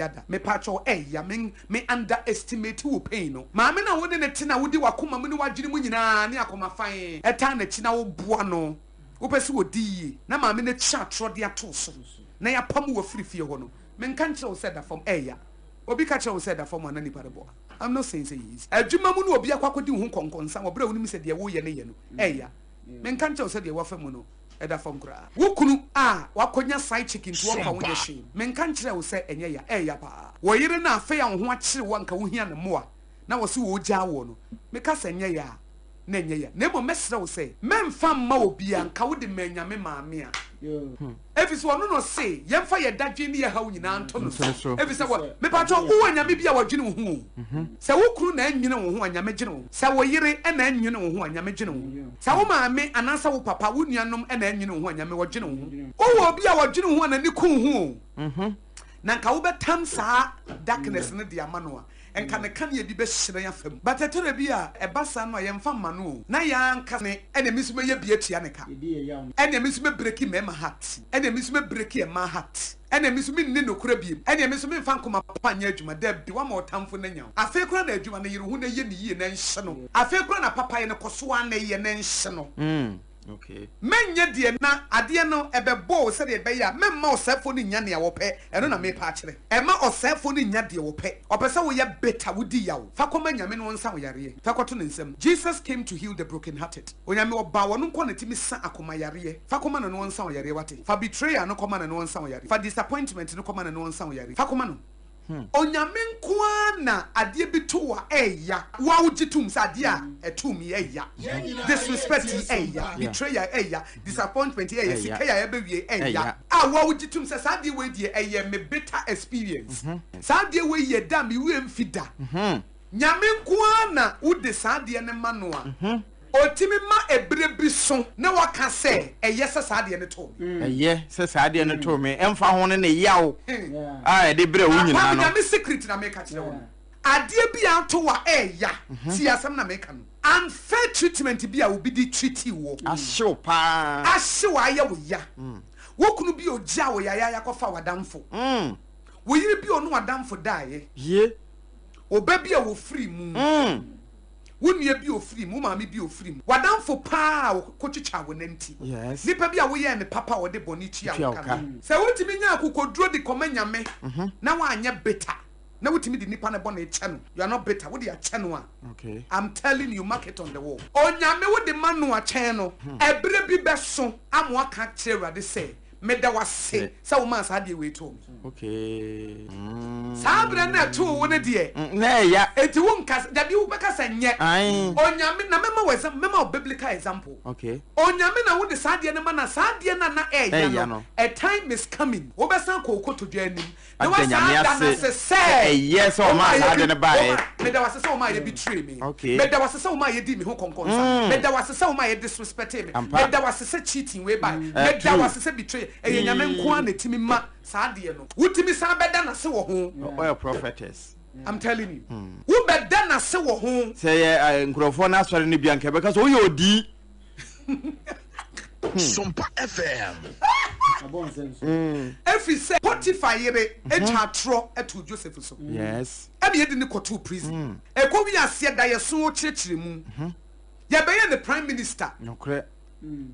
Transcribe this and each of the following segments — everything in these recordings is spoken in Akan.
yada me pacho ya me underestimate wo pain no maame na wode ne tina wodi wakoma mu ne wadwene mu nyina ne akoma fan eta na chi na wo boa no wo pese wo di na maame ne cha trode ato so na ya pam wo frifie ho no me nka nkyere wo said that from ya obi ka kyere wo said that from anani parebo I'm not saying say is adwuma mu no obi akwakodi ho konkonsa wo bra wo nim se de wo ye ne ye no ya me nka nkyere wo said de wo fa mu no eda fam kra wo kunu wakonya side chicken to won fa wo ye hwe me nka nkyere wo se enye ya pa wo yire na afa ya ho akire wo nka wo hia ne moa na wo se wo gya wo no me ka se enye ya na enye ya na mo mesre wo se memfa mma obi anka wo de manyame maame a efisi wono no se yemfa ye dadwe ne ye hawo nyina nto no efisi wo me pato wo anyame bia wadwene wo ho se wo kuru na anwene wo ho anyame gene wo se wo yire na anwene wo ho anyame gene wo se wo maame anansa wo papa wo nuanom na anwene wo ho anyame wagene wo ho wo bia wadwene wo na ni kun ho na nka wo betam saa darkness ne de amano a enka ne kan ye bi be hyire ya fam but etere bi a ebasa no ye mfa ma no na ya nka ne ene misuma ye bi atua ne ka ene misuma breki mema hat ene misuma breki e ma hat ene misuma nne nokura bi ene misuma mfa nkoma papa nya adwuma da bi wa ma otamfo na nya afi kura na adwuma na yire hu na ye ne yie na nhye no afi kura na papa ye ne koso an na ye na nhye no okay menye de na ade no ebebo se de be ya memma osefo ni nya ne wope eno na me pa kire ema osefo ni nya de wope opese wo ye beta wodi yawo fa koma nyame no nsa wo yare fa kwato ne nsam Jesus came to heal the broken hearted onyame oba wo no nko na timi sa akoma yare fa koma no nsa wo yare wate fa betrayal no koma no nsa wo yare fa disappointment no koma no nsa wo yare fa koma no onyame nkoa na ade bi to wa eya wa ujitum sa ade a etum eya disrespect eya betrayal eya disappointment eya sikaya ya bewie eya wa ujitum sa ade we die eya me bitter experience sa ade we ye da me we mfida nyame nkoa na ude sa ade ne mano a otimi ma ebrebi so na waka se eye se saade ne to eye se saade ne to me emfa ho ne yawo de bre wo nyina no na secret na make kire wo ade bi ato wa eya si asem na make no unfair treatment bi a obi di treat wo ahyew pa ahyew aye wo ya wo kunu bi ogya wo ya kofa wadamfo wo yiri bi onu wadamfo daaye ye obabi a wo free mu wunye bi ofiri mu maami bi ofiri mu wadamfo pa kochicha wo nanti yes nipa bi a wo ye ne papa wo de boni tua wo kan se wutimi nya akokoduro di komanyame na wa anya beta na wutimi di nipa ne boni eche no you are not better wo di ache no a okay I'm telling you mark it on the wall onyame wo di manu ache no ebre bi beso amo aka kire wade say meda wase sa wo man sa de we to okay sabra na to wo ne de na ya enti wo nka da bi wo beka sa nye onyame na mema biblical example okay onyame na wo de sa de ne ma na sa de na ya no a time is coming wo besan ko okotodwa anim na wa sa da na se yes o ma sa de ne bae meda wase sa wo ma ye betray me okay meda wase sa wo ma ye di me ho konkonsa meda wase sa wo ma ye disrespect me meda wase sa cheating we by meda wase sa betray nyame nko na timi ma saade no wutimi san beda na se wo ho oil prophetess I'm telling you wo beda na se wo ho say nkrofo na asore ne bia nka beka so wo ye odi Sompa FM every say Potiphar yere etwatro eto Joseph so yes e be yedi ne koto prison e ko wi ase da yeso o kirekire mu ye be ye the prime minister nokre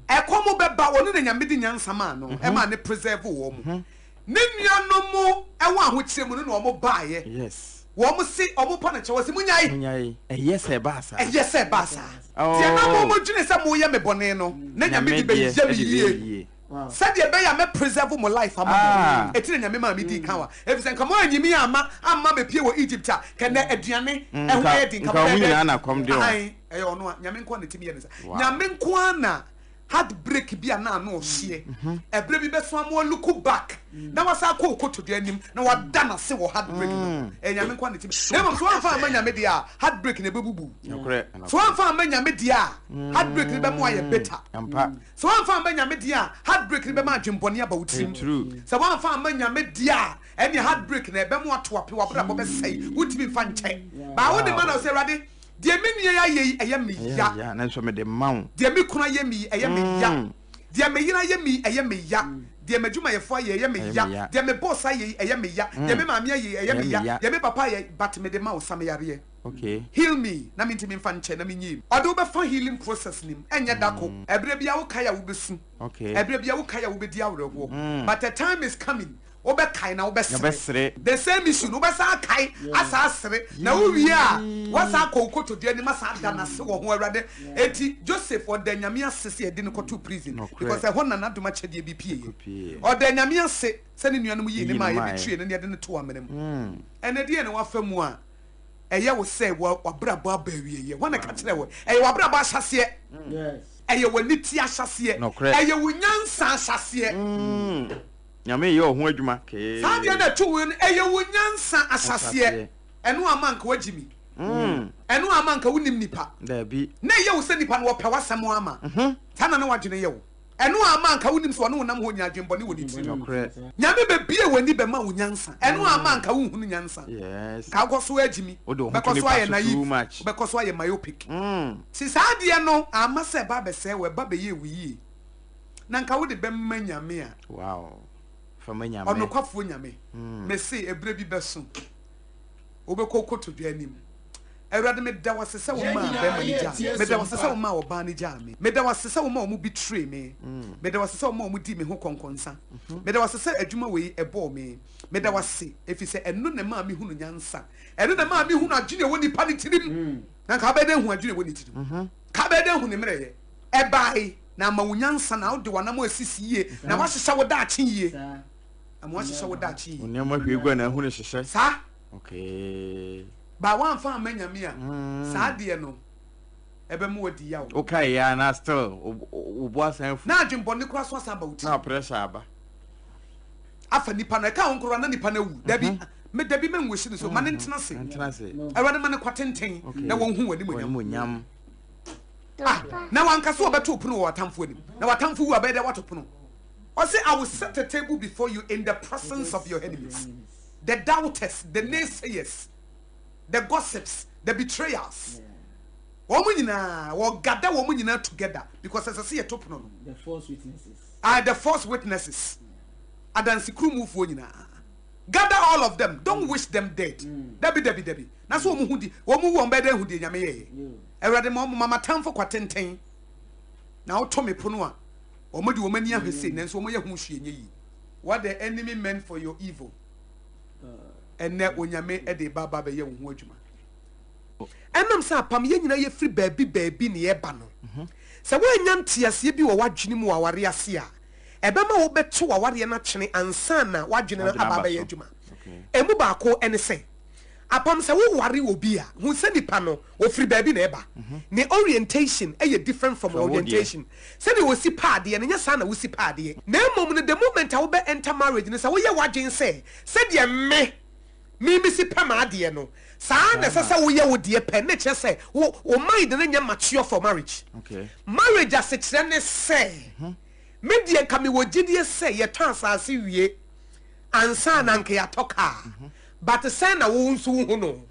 ekomo beba wonu na nyame di nyansama no e ma ne preserve wo mu ne nuanom ewo ahokire mu no omo baaye yes wo mo si omo pa na che wo si munyai yes e baasa tie na mo dwene se mo ye me bone no na nyame di be yie said ye be ya me preserve mo life ama etire nyame ma me di kanwa efise nka mo anyimi ama me pie wo Egypt a kana aduane ehwo ye di nka mo nyina na kom de o e ono nyame nko na timi ye nsa nyame nko na heartbreak bi na no hye ebre bi beso am look back na wasa ko to de anim na wada na se wo heartbreak no nyame nko na timi e mo so amfa ama nyame dia heartbreak na bebubu so amfa ama nyame dia heartbreak be mo aye better so amfa ama nyame dia heartbreak be ma adwembone aba wutrim so amfa ama nyame dia any heartbreak na be mo ato ape wa bra bo be sei wutimi fa nche ba wo de man na say rade de me nua ya eye me ya na so me de mawo de me kuna ye me eye me ya de me yina ye me eye me ya de medjuma ye fo ye me ya de me boss ye me ya de me maame ye me ya de me papa ye but me de ma osam yare okay heal me na me ntimi mfa nche na me nyim odo be fa healing process nim enya dako ebre bia wo kaya wo besu okay ebre bia wo kaya wo be di awreho but the time is coming obe kai na obe sere the same issue no be sa kai asa sere na wo wi a wasa kokoto de ni masa da na se wo ho awrade enti Joseph o da nyame asese e de ne koto prison because e ho na na doma chede bi pie o da nyame ase se ne nuanom yi ni ma ye bi tue ne de ne to amenem ene de ne wa famu a eye wo se wo brabo abawie ye wona ka kire wo eye wo brabo asase yes eye wo niti asase eye wo nyansa asase nyame ye ho adwuma ke sadia na tuwe eye wo nyansa asase eno amanka wagimi eno amanka wonim nipa da bi na ye wo se nipa no wo pe wasem ama tana na wagene ye wo eno amanka wonim so no wonam ho nya adwembone woni ti nyame be bie wani be ma wo nyansa eno amanka wo hunu nyansa yes ka goso agimi be koso aye na yi be koso aye myopic si sadia no amase ba be se we ba be ye wi na nka wo de be ma nyame a wow famanyame ono kwafo nyame me se ebre bi beso obekoko to duanim Erade me da wasese wo ma be manija me da wasese wo ma wo ba ni ja me me da wasese wo ma wo mu betray me me da wasese wo ma wo mu di me ho konkonsa me da wasese adwuma we ebo me me da wase efise eno na ma me hunu nyansa eno na ma me hunu adwene wo nipa ni tirim na ka be den hu adwene wo ni tirim ka be den hu ne mereye e bai na ma wo nyansa na wo de wanam asisi ye na wa hyehyɛ wo da akye ye ama wa hyehyɛ wo da akye ye onia ma hwe gwa na hu ne hyehyɛ sa okay ba wan fa amanyame a sa de no ebe mu wadi yawo okay ya na still Obo Asem na adwembone kura so asa ba wuti na pressure aba afa nipa na ka onkoro na nipa na wu dabi me dabi me nwoshi ne so ma ne ntena se awade ma ne kwatenten na won hu wani monyam na wanka so obeto pono wa tamfo anim na watamfo wu abede watopono o say I will set a table before you in the presence of your enemies the doubters the naysayers the gossips the betrayers womunyina wo gada womunyina together because as I see a topono the false witnesses the false witnesses adansi krumufu nyina gather all of them don't wish them dead debi na so omu hudi omu wo mbede hudi nyame ye Erade mama tamfo kwatenten na oto me pono a omodi wo mani ahwese nanso omo ye hu hwienye yi what the enemy meant for your evil enne onyame ede baba be ye wo hu adwuma enam sa apam ye nyina ye free baabi ne ye ba no se wo anya ntiase bi wo wadwene mu aware ase a ebema wo beto aware na kyene ansa na wadwene na ababa ye adwuma emu ba ko ene se apam se wo ware obi a hu se nipa no o free baabi na eba ne orientation e different from orientation se ne wo si paade ye nya sa na wo si paade ye na mom no the moment a wo be enter marriage ne se wo ye wadwen se de me si pama ade no sa na se wo ye wo de pe ne kire se wo mind na nya mature for marriage okay marriage as kire ne se me de ka me wo gidie se ye tan asase wie ansa na nke ya toka but say na wo nso hu no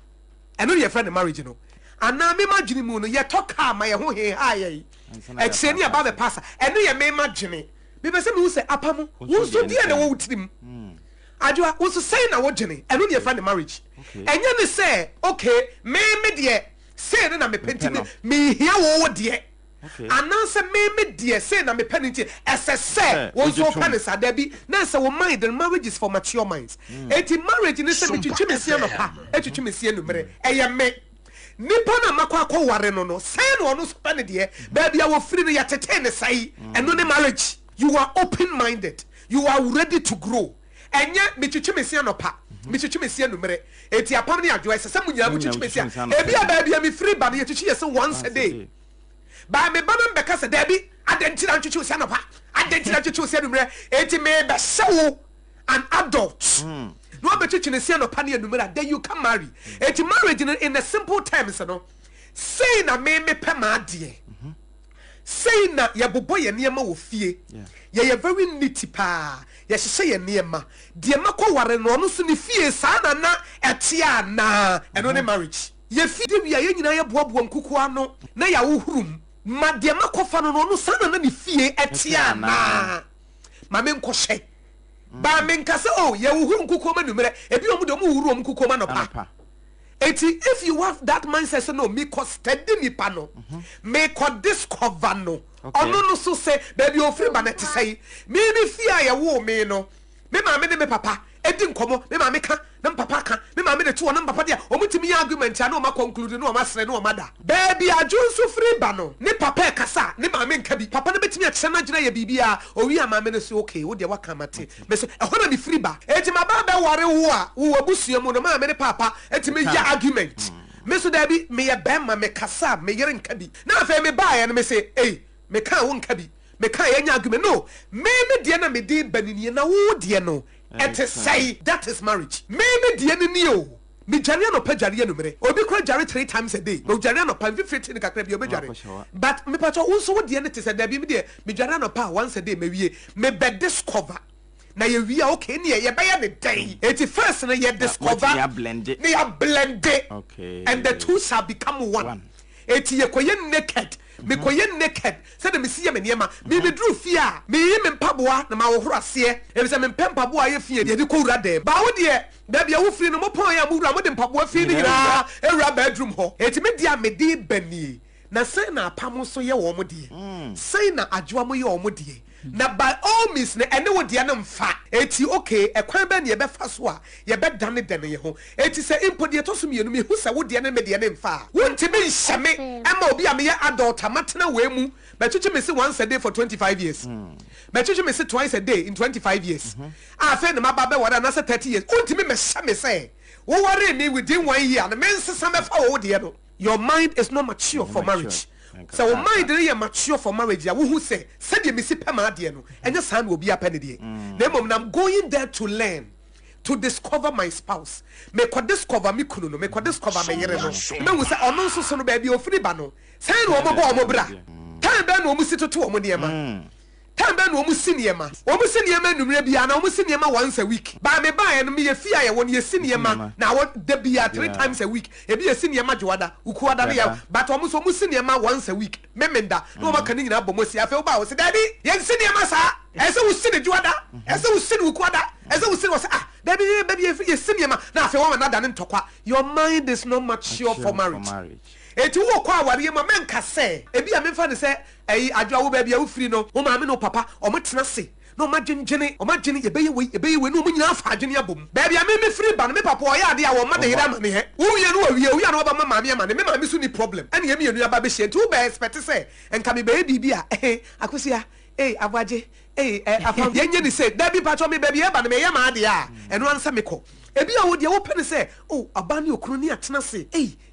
eno ye friend marriage no ana me madwene mu no ye toka ma ye ho he haye e kire ni aba be passa eno ye me madwene me be se me wo se apamo wo nso die na wo wutirim adwa wo so say na wo dwene eno ye friend marriage enye ne say okay me de say na me penti me hia wo de ananse me de say na me penity ss won so penisa da bi na say wo mind the marriage is for mature minds eti marriage ni say metwetwe mesie no pa etwetwe mesie no mere eye me nipa na makwa ware no say no no so pen de ba bia wo free no ya tete ne sai eno ne marriage you are open minded you are ready to grow enye metwetwe mesie no pa metwetwe mesie no mere eti apam ne adwo ese munya metwetwe mesie ebi ba bia me free ba ne twetwe yese once a day ba me banam beka se dabi adentira ntwetwe osia no pa adentira ntwetwe osia no mere eti me be sewo an adult no betwetwe ne sia no pa ne numera then you can marry eti marriage in the simple terms no say na me pe ma ade say na ye bobo ye niema wo fie ye very neat pa ye hye ye niema de makọ ware no no so ne fie sa na etia na eno ne marriage ye fie de wi ye nyina ye boaboa nkuku ano na ya wo hurum ma de makofa no no sana na ne fie etia na mame nkɔhye ba me nkase oh ye wuhuru nkukoma numere ebi omu de omu wuhuru nkukoma no pa eti if you have that mindset so no me ko steady nipa no me ko discover no ono no so say baby ofri ba na te say me ni fia ye wo me no me ma me ne me papa edi nkomo me ma me ka na papa ka me ma me de to na papa dia omutimi ya argument ya na o ma conclude na o ma sere na o ma da baby ajunsu free ba no ne papa kasa ne ma me nka bi papa ne betimi a kye na gina ye bibia o wi ama me ne so okay wo de waka mate me so e hona me free ba eti ma ba be ware wo a wo abusua mu no ma me ne papa etimi ya argument me so da bi me ye ben ma me kasa me yere nka bi na afa me ba ye no me say eh me ka wo nka bi me ka ye nya argument no me de na me di banini na wo de no et say that is marriage me de ni o me jare no pa jare no mere obi kura jare 3 times a day no jare no pa 50 ni kakra bi obi jare but me pa cho wo so wo de ne te say da bi me de me jare no pa once a day me wie me be discover na ye wie okay ne ye be ye ne day 81st na ye discover ya blend okay and the two shall become one eti ye koye naked me koye naked say the me see me niema me dru fia me yi me mpaboa na ma wo horo ase e say me mpaboa ye fia de ko wura dem ba wo de da bia wo firi no mo pon ya mo wura mo de mpaboa fie ni gira e wura bedroom ho eti me dia me di bani na say na apam so ye wo mo de say na adwoa mo ye wo mo de na by all means ne ene wo de na mfa eti okay ekwan ba ne ye be fa so a ye be dane dane ye ho eti say impo de to so mienu me hu say wo de na me de na mfa wonti me nhyeme ema obi a me ye adult amatena we mu betuchi me say once a day for 25 years betuchi me say twice a day in 25 years afa na maba be wada na say 30 years wonti me hyeme say wo worry me within 1 year na me nsesa me fa wo de no your mind is not mature for marriage. So wo mind dey mature for marriage ya wo hu say de me si pema ade no enya san obi apene de na mom na I'm going there to learn to discover my spouse me ko discover me kunu no me ko discover me yere no me hu say ono nso so no ba bi ofiri ba no sai no omo bo omo bra tan ba no omo si toto omo de ma tan ba no omo si niema numre bia na omo si niema once a week ba me ba no me ye fia ye won ye si niema na wo de bia 3 times a week e bi ye si niema jwada ukuwada ne ya but omo so omo si niema once a week memenda no ma kan nyina bomo si afa wo ba wo se daddy ye si niema sa e se wo si ne jwada e se wo si ne ukuwada e se wo si wo se ah baby ye si niema na afa wo na da ne ntokwa your mind is not mature for marriage. Eti wo kwa aware ma menka se ebi a memfa ne se ayi adwa wo ba bia wo firi no wo ma me no papa o mo tena se no ma dwenjene o ma dwene ye beye we no mo nyina afa adwene abom ba bia me firi ba no me papa o ya ade a wo ma de yira ma ne he wo ye no wo ya no ba ma me ma ne me ma me so ni problem ene ye me yenu aba be hye nti wo ba expect se enka me ba bibia akosia abwaje afam yenye ni se da bi patcho me ba bia ba ne me ye ma ade a eno ansa me ko ebi a wo de wo pene se oh abani okunu ni atena se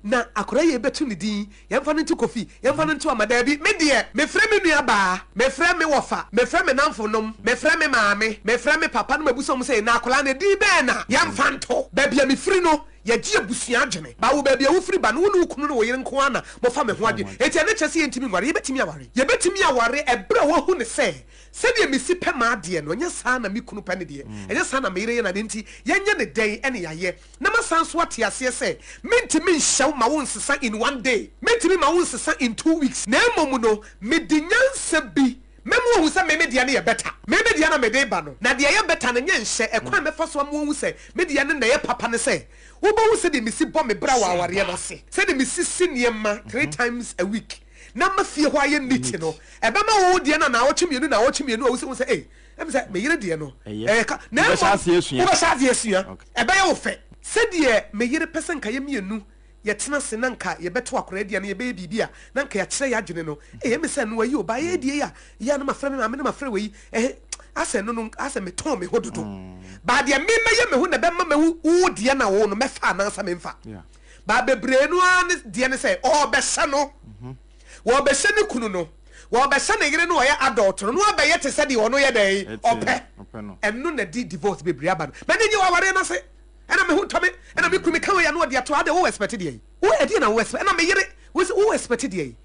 na akora ye betu ni din yemfa no nti kofi yemfa no nti amada bi me de me frɛ me nua ba me frɛ me wofa me frɛ me namfonom me frɛ me maame me frɛ me papa no mabusom se na akola na di be na yemfa nto ba bia me firi no ye gie busua adwene ba wo ba bia wo firi ba no wo kunu no wo yere nko ana mo fa me ho ade eti ene kyese ye ntimi nware ye betimi aware ebra wo hu ne se de me si pe ma ade no nya sa na me kunu pa ne de enya sa na me yere ye na de nti ye nya ne den ene yaye na ma san so ate ase se me ntimi nhyew ma wo nsesa in 1 day me ntimi ma wo nsesa in 2 weeks na emom no me de nyansa bi memo hu se me dia na ye beta me dia na me de ba no na de ye beta na nya nhye ekwan me fa so mo hu se me dia na ye papa ne se wo bo hu se de me si bo me bra wa aware no se de me si niema 3 times a week na ma fie ho aye niti no ebe ma wo dia na wo chimienu wo se em se me yire dia no na wo sha se esua ebe ye wo fe se de me yire pesen ka ye mienu ye tena se nanka ye beto akora dia na ye be bibia nanka ya kire ya adwene no me se no ayi oba ye die ya na ma frɛ me ma me na ma frɛ we ase no ase me ton me hododo ba de me ye me hu na be ma me wo die na wo no me fa na sa me mfa ba bebre no an die ne se o be se no wo be se ne kunu no wo be se ne yire no ye adult no wo be ye te se de wo no ye dey ope enu na di divorce bebre aba no me ne wa ware na se ena me hu tome ena me kumi kan we ya no de ato ade wo expect de wo edi na wo expect ena me yire wo expect de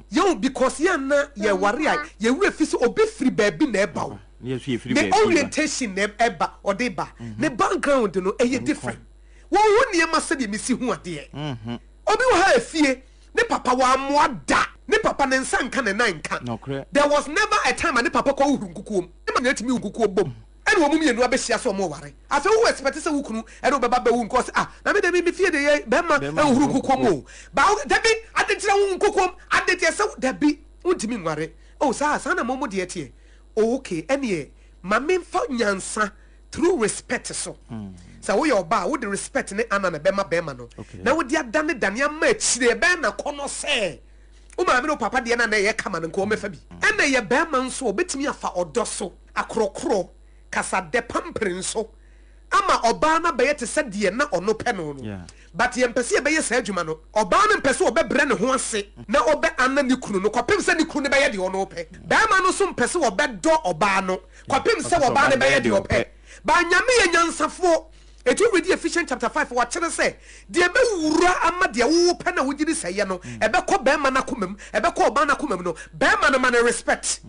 yo because ya na ye ware a ye wura fi so obi free baby na eba wo the orientation na eba or de ba the background no e different wo wo niema se de me si hu ade obi wo ha afie ne papa wa moada ne papa ne nsa nka ne nan nka there was never a time ne papa ko huru nkukuom e ma nyati mi nkukuo bom ene wo mum yenu abehia so mo ware afa wo expect se wo kunu ene wo beba ba wo nko se na me de mi fie de ye be ma huru nkukuom o ba da bi adetira wo nkukuom adetia se da bi untimi nware oh sa na momo de tie okay ene ma me fa nyansa through respect so so wo your ba wo the respect ne ana na be ma no na wo dia dane dane ama chire be na kono se o ma me no papa de na ye kama nko me fa bi ene ye be ma nso obetimi afa odo so akrokro kasa de pamprin so ama oba na be ye te se de na ono pe no but ye mpese be ye sa adwuma no oba na mpese obebre ne ho ase na obe ana ne kunu no kopem se ne kunu ne be ye de ono pe be ma no so mpese obedo oba no kopem se oba ne be ye de ope ba nyame ye nyansafo etu read Ephesians chapter 5 wa kire say de be wura ama de wo pe na wogidi seye no ebe ko be ma na komam ebe ko oba na komam no be ma no man respect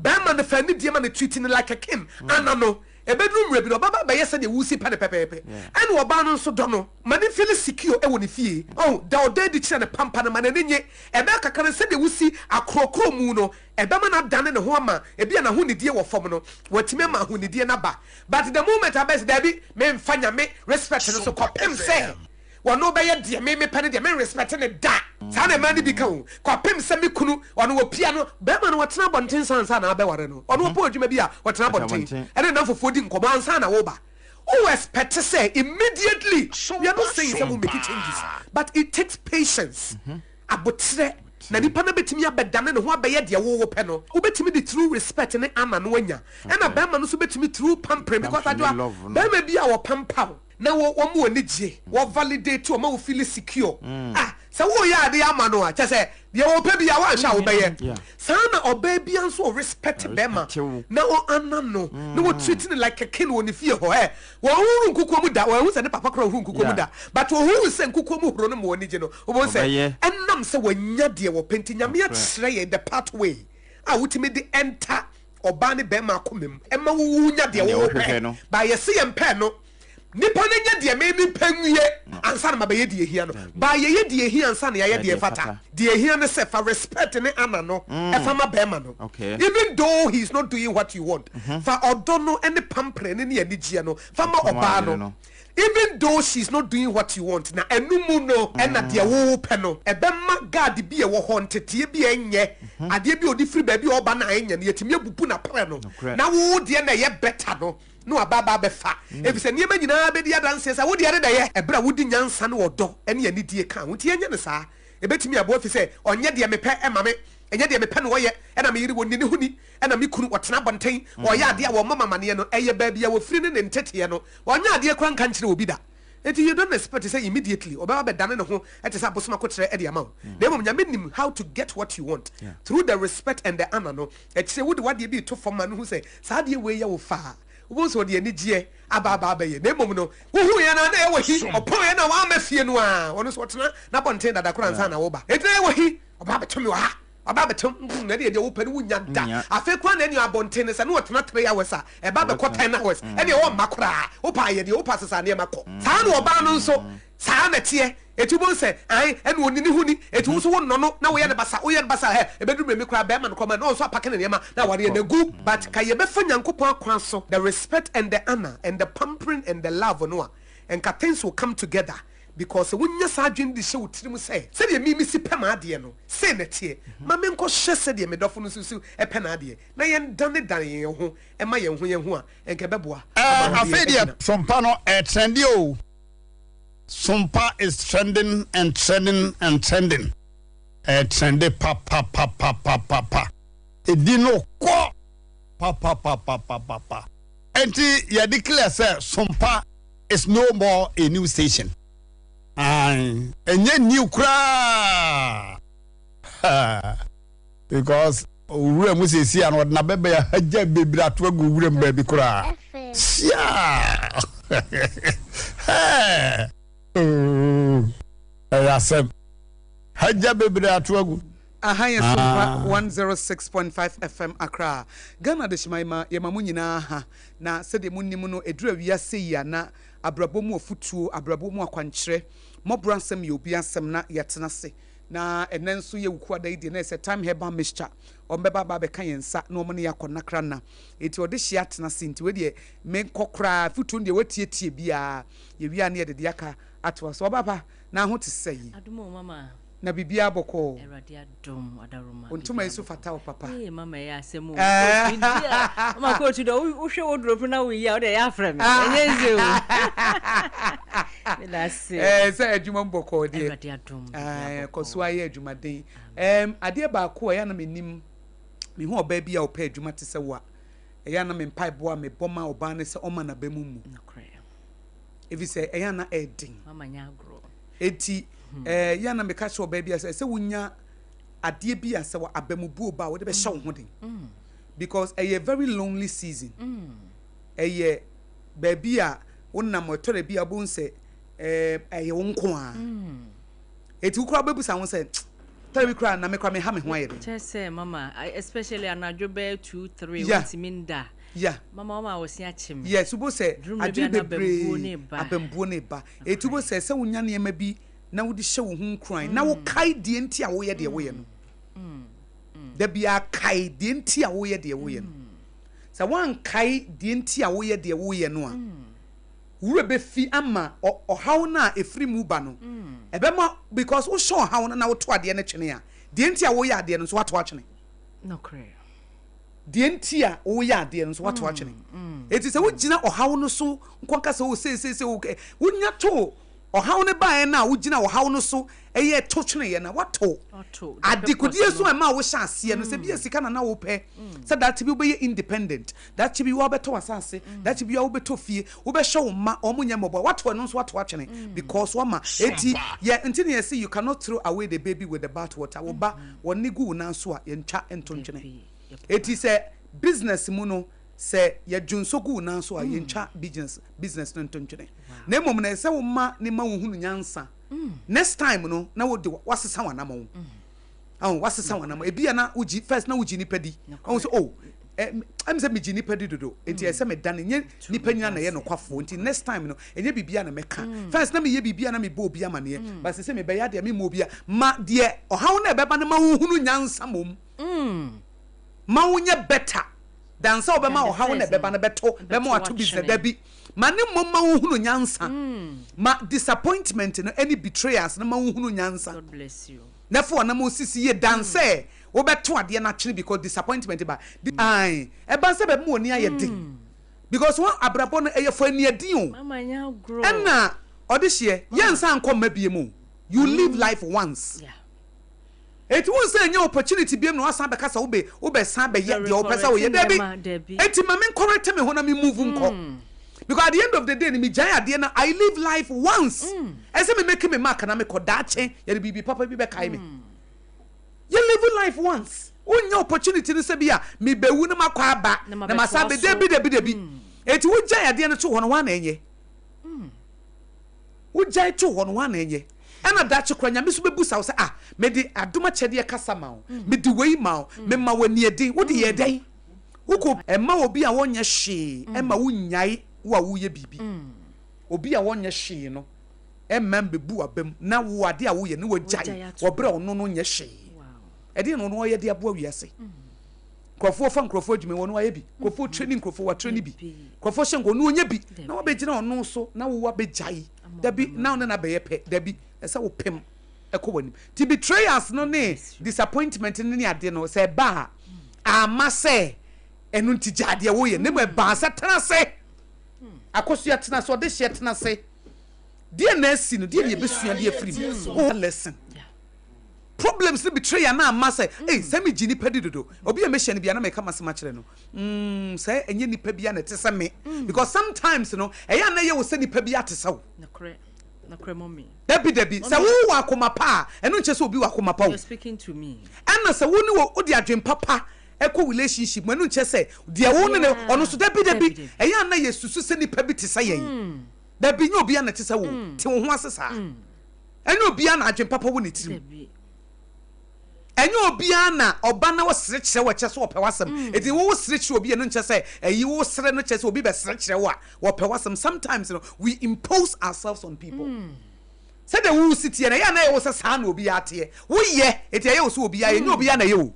be ma no fa ni de ma no treating like a king ana no ebedrum rebi no baba be yese de wusi pe pepepe ene oba no so do no mani feel secure e woni fie oh da oda di kire ne pampa no mani nye ebe kakare se de wusi akrokro mu no ebe ma na dane ne ho ama ebi na ho ne die wo fom no watime ma ho ne die na ba but the moment abes da bi me mfanya me respect no so kopem se wono be ye de me pene de me respect ne da sa na ma ni bi ka ho kopem se me kunu wono wo pia no be ma no wotena bonten sansa na abeware no wono wo po adwuma bi a wotena bonten ene na fofodi nkomo ansa na wo ba who expect to say immediately we are not saying some will make changes but it takes patience abotre na nipa na betimi abedane ne ho abeye de wo pe no obetimi the true respect ne ama no anya na be ma no so betimi true pampering because adwa be ma bi a wo pampa na wo mo ani gye wo validate o ma wo feel secure so wo ya de ama no a che say de wo pe bi a wa hwa wo beye sana oba bi anso respect be ma na o anano na wo treat like a king woni fie ho wo huru nkukuo mu da wo hu se ne papa kra huru nkukuo mu da but wo huru se nkukuo mu huru no mo ani gye no wo se enam se wanya de wo penti nyame a kire ye the pathway a wutimi de enter oba ne be ma akomem e ma wo nya de wo pe ba ye se ye mpe no nipa ne nya de me panwie ansa na mabaye de ehia no ba ye de ehia ansa na ye de fata de ehia ne se fa respect ne ana no e fa ma be ma no even though he's not doing what you want fa odono ene pampre ne ne anigia no fa ma oba no even though she's not doing what you want na enumu no ena de wo pe no e be ma god bi e wo ho ntetie bi enye ade bi odi free ba bi oba na enye ne yetimi abupu na pre no na wo de na ye better no no ababa be fa if se niema nyina be dia dance sa wo de ade da ye e bra wo di nyansa ne wodo ene ye nidie ka wo tie enye ne sa e betimi abo fi se onye de me pe e ma me enye de me pe no wo ye e na me yiri woni ne huni e na me kunu wotena bonten wo ya ade a wo mama mane no eye ba bia wo firi ne ntete no onye ade kran kan kire obi da eti you don't expect to say immediately oba be dane ne ho ete sa bosoma ko kire e de ama na mom nyame nim how to get what you want through the respect and the honor no e kire wo de wade bi to forma no hu say sa de we ye wo fa wo so de ani gie aba be ye na mom no wo hu ye na na e wo hi opon ye na wa ma fie no a wono so wotena na bonten dada kran sa na wo ba eti e wo hi oba be to me wa ha oba betom na de wo pani wunya da afa kwa na enu abonten se na wotena 3 hours a e ba be ko 10 hours e de wo makora wo pa ye de wo pa sesa na e mako sa na oba no nso sa na tie etubo se ai enu onini huni etu so wo no na wo ye ne basa wo ye ne basa he e bedu me kora be ma no koma na so apake ne ma na ware na gu but ka ye be fa nyankopon akwan so the respect and the honor and the pampering and the love no and things will come together because when you sa adwin di hye wotrim say de mi si pem ade no say na tie ma me nko hye se de me dofo no susu e pen ade na ye dan ye ho e ma ye ho a enke beboa afedia sompa no trendy o sompa is trending and trending and trending trendy pa edino ko pa enti ye declare say sompa is no more a new station. Enye new cra because ure mu se si an na bebe ya haja bebira to agu ure mba kra sia Asem haja bebira to agu ahaya Sompa 106.5 FM Accra Ghana de shimaima ye mamu nyina ha na sede munnim no edura wiase ya na abrabo mu ofutuo abrabo mu akwankyere Mọborọ Asem ye obi asem na yetena se na enen so ye wuku ada di na say time herbal mixture ombeba ba be kan yensa na omo ne yakona na eti ode hia tena sinti we de me kokra futu de watietie bia ye wi ane de aka atwa so baba na ho te sei adumo mama na bibia boko erade adom adaroma ontuma yesu fata o papa mama ya asemu mama ko tu do wo hwe wo drop na wo ya wo de ya frem enyenze o melase say adwuma boko de erade adom koso aye adwuma den ade ba ko ya na menim me ho oba bia o pa adwuma te se wa ya na me mpai bo a me boma oba ne se oma na ba mu if you say ya na edin mama nya agro eti ya na me ka so oba bia se wunya ade bia se wa abamubu ba wo de be hye wo ho den because a very lonely season a baby a wonna motor bia bo nse ye wo nko a eti ukura bebusa won se tell me cry na me kwa me ha me ho ayede chese mama especially anadwo be 2 3 want minda mama was yachim yes ubo se adwe bebre abambuo ne ba eti ubo se wunya ne ma bi na wo di hye wo hu kran na wo kai die nti a wo ye de wo ye no da bia kai die nti a wo ye de wo ye no sa wan kai die nti a wo ye de wo ye no a wure be fi ama ohaw na efri mu ba no ebema because wo show ohaw na wo to ade na twene a die nti a wo ye ade no so wato atwene no cray die nti a wo ye ade no so wato atwene eti se wo gina ohaw no so nkonka se wo se wo nya to ohaw ne ba na wo gina ohaw no so eye to twene ye na wato adikudie so ma wo sha ase no se bia sika na wo pe se that bi be independent that bi wo beto asase that bi wo beto fie wo be hwe wo ma omunya mobo wato no so wato atwene because wo ma eti ye ntini ye say you cannot throw away the baby with the bath water wo ba woni gu na so a ye ntwa entontwene eti se business mu no se ye junso gu na so a ye ntwa business no entontwene na mom na se wo ma ne ma wo hunu nyansa next time no na wo de wasesa wanama wo wasesa wanama ebia na uji first na uji nipadi so am say me ji nipadi dodo enti ese me dan nye nipa nyina na ye no kwafo enti next time no enye bibia na meka first na me ye bibia na me bo obia mane but se me be ya de me mo obia ma de ohaw na beba na ma wo hunu nyansa mom ma wo nye better dan sa obema ohaw na beba na beto be ma wato business da bi mane momma wo hunu nyansa ma disappointment no any betrayers na ma wo hunu nyansa God bless you therefore na mo sisi ye danse wo beto ade na kyene because disappointment ba ai e ba se be mo oni ayedin because one abrabo no eye fo ani adin o mama nya grow na odihye yensa ankom mabie mu you live life once eti won say nya opportunity biem no asan be kasa wo be san be ye de wo pesa wo ye debi eti ma me correct me ho na me move nko because at the end of the day me jaya de na I live life once ese me make me mark na me kodache ye bibi papa bi be kai me you live life once onya opportunity no se bia me bewu na makwa aba na masa be debi eti wo jaya de na to ho no wa na enye wo jaya to ho no wa na enye ena dachi kwanya me so bebusa wo se me di adoma chede kasa ma wo me di wei ma wo me ma wani edi wo di ye den wo ko emma obi a wonya hwe emma wo nyai wo wo ye bibi obi a wonya hwe no emma bebu abam na wo ade a wo ye ne wo jai wo bra ono no nya hwe edi no no ye de abo wiase krofo fa krofo adwuma wo no ye bi krofo training krofo wa training bi krofo hyengo no nya bi na wo be gina ono so na wo wa be jai dabi na ona na be ye pe dabi esa wo pem ekowani ti betrayers no ne disappointment ne ade no se ba ama se enu nti jade wo ye ne mo ba se tena se akosua tena se ode hye tena se die na asi no die ye besua die free oh lesson problems ne betrayer na ama se se me gini pedi dodo obi e me hye ne bia na me kama se ma kire no se enye nipa bia na te se me because sometimes no eya na ye wo se nipa bia te se wo na mommy debi se wo akoma pa eno nche se obi akoma pa you're speaking to me ana se wo ni wo di adwen papa eko relationship mo eno nche se de wo ne ono so debi eya na ye susu se nipa bi te se yen debi nya obi ana te se wo te wo ho asesa eno obi ana adwen papa wo ne tirim enyo obi ana oba na wo sere kire wo kye so ope wasem edi wo sere kire obi eno nche se eyi wo sere no kye se obi be sere kire wo a wo pe wasem sometimes you know we impose ourselves on people Said the woo city and I was a son will be at here. We ye, it will be a no be an you.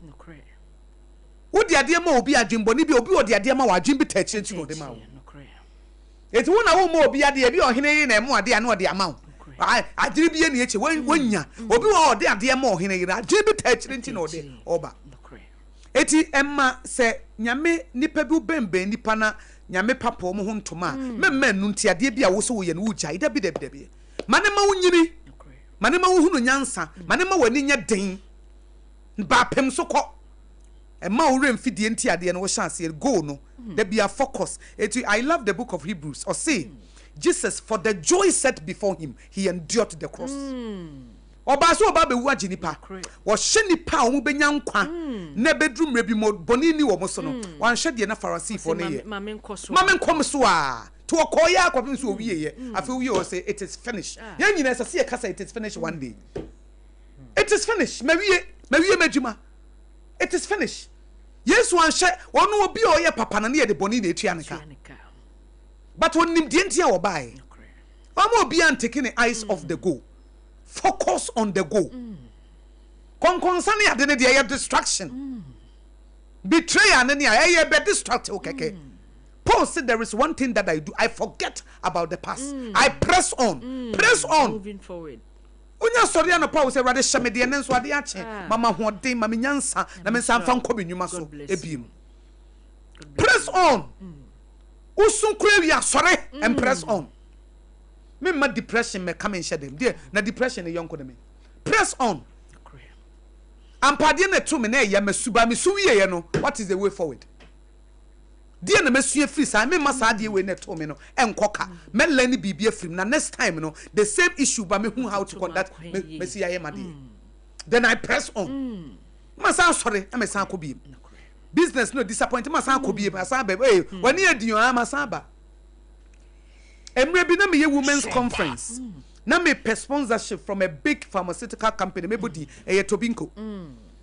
Would the idea more be a Jimbo Nibi or the idea more Jimby Tetch into the mouth? It's one hour more be at the Oheneyere and more dear no the amount. I did be any when ya, or be all dear dear more Oheneyere, Jimby Tetch into no day, Oba. Eti Emma say, Nyame nipebu bembe nipana, Nyame papa omuhun toma, men nuntia debia also yen wuja, debi. Manema unyini, manema uhunu nyansa, manema waninya den, ba pem soko. And ma ure mfidi enti ade no chance go no there be a focus. I love the book of Hebrews or say Jesus for the joy set before him he endured the cross. Oba so oba be wu aginipa wo hye nipa o mu benya nkwa na bedroom rebi mo boni ni wo mo so no wan hye de na Pharisee for ne ye mame nkom so a to okoya akwapim so owie ye afi owie o say it is finished. Yan nyina say e kasa it is finished one day. It is finished. Mawie majuma. It is finished. Yes, one share one will be all your papa and near the boni de Trianica. But when him didn't or buy, one will be taking the eyes off the goal. Focus on the goal. Concerning identity, distraction. Betrayal and any I be distracted. Okay. Paul said there is one thing that I do. I forget about the past. I press on. Press on. Moving forward. Unya sorry na Paul say rather shame de nenso ade ache mama hoden mama nyansa na me sanfa nkobe nyuma so ebiem press on usun kura wi asore and press on me ma depression me come and share them there na depression e yonko de me press on ampade na to me na ya masuba me su wiye no what is the way forward dia na masua free sa me masa de we na to me no enkoka me learn bibia free na next time no the same issue but me who how to conduct me see aye made then I press on masa sorry am san ko bi business no disappoint masa ko bi masa ba eh wani adin o masa ba emre bi na me women's conference na me sponsorship from a big pharmaceutical company me body eh Tobinko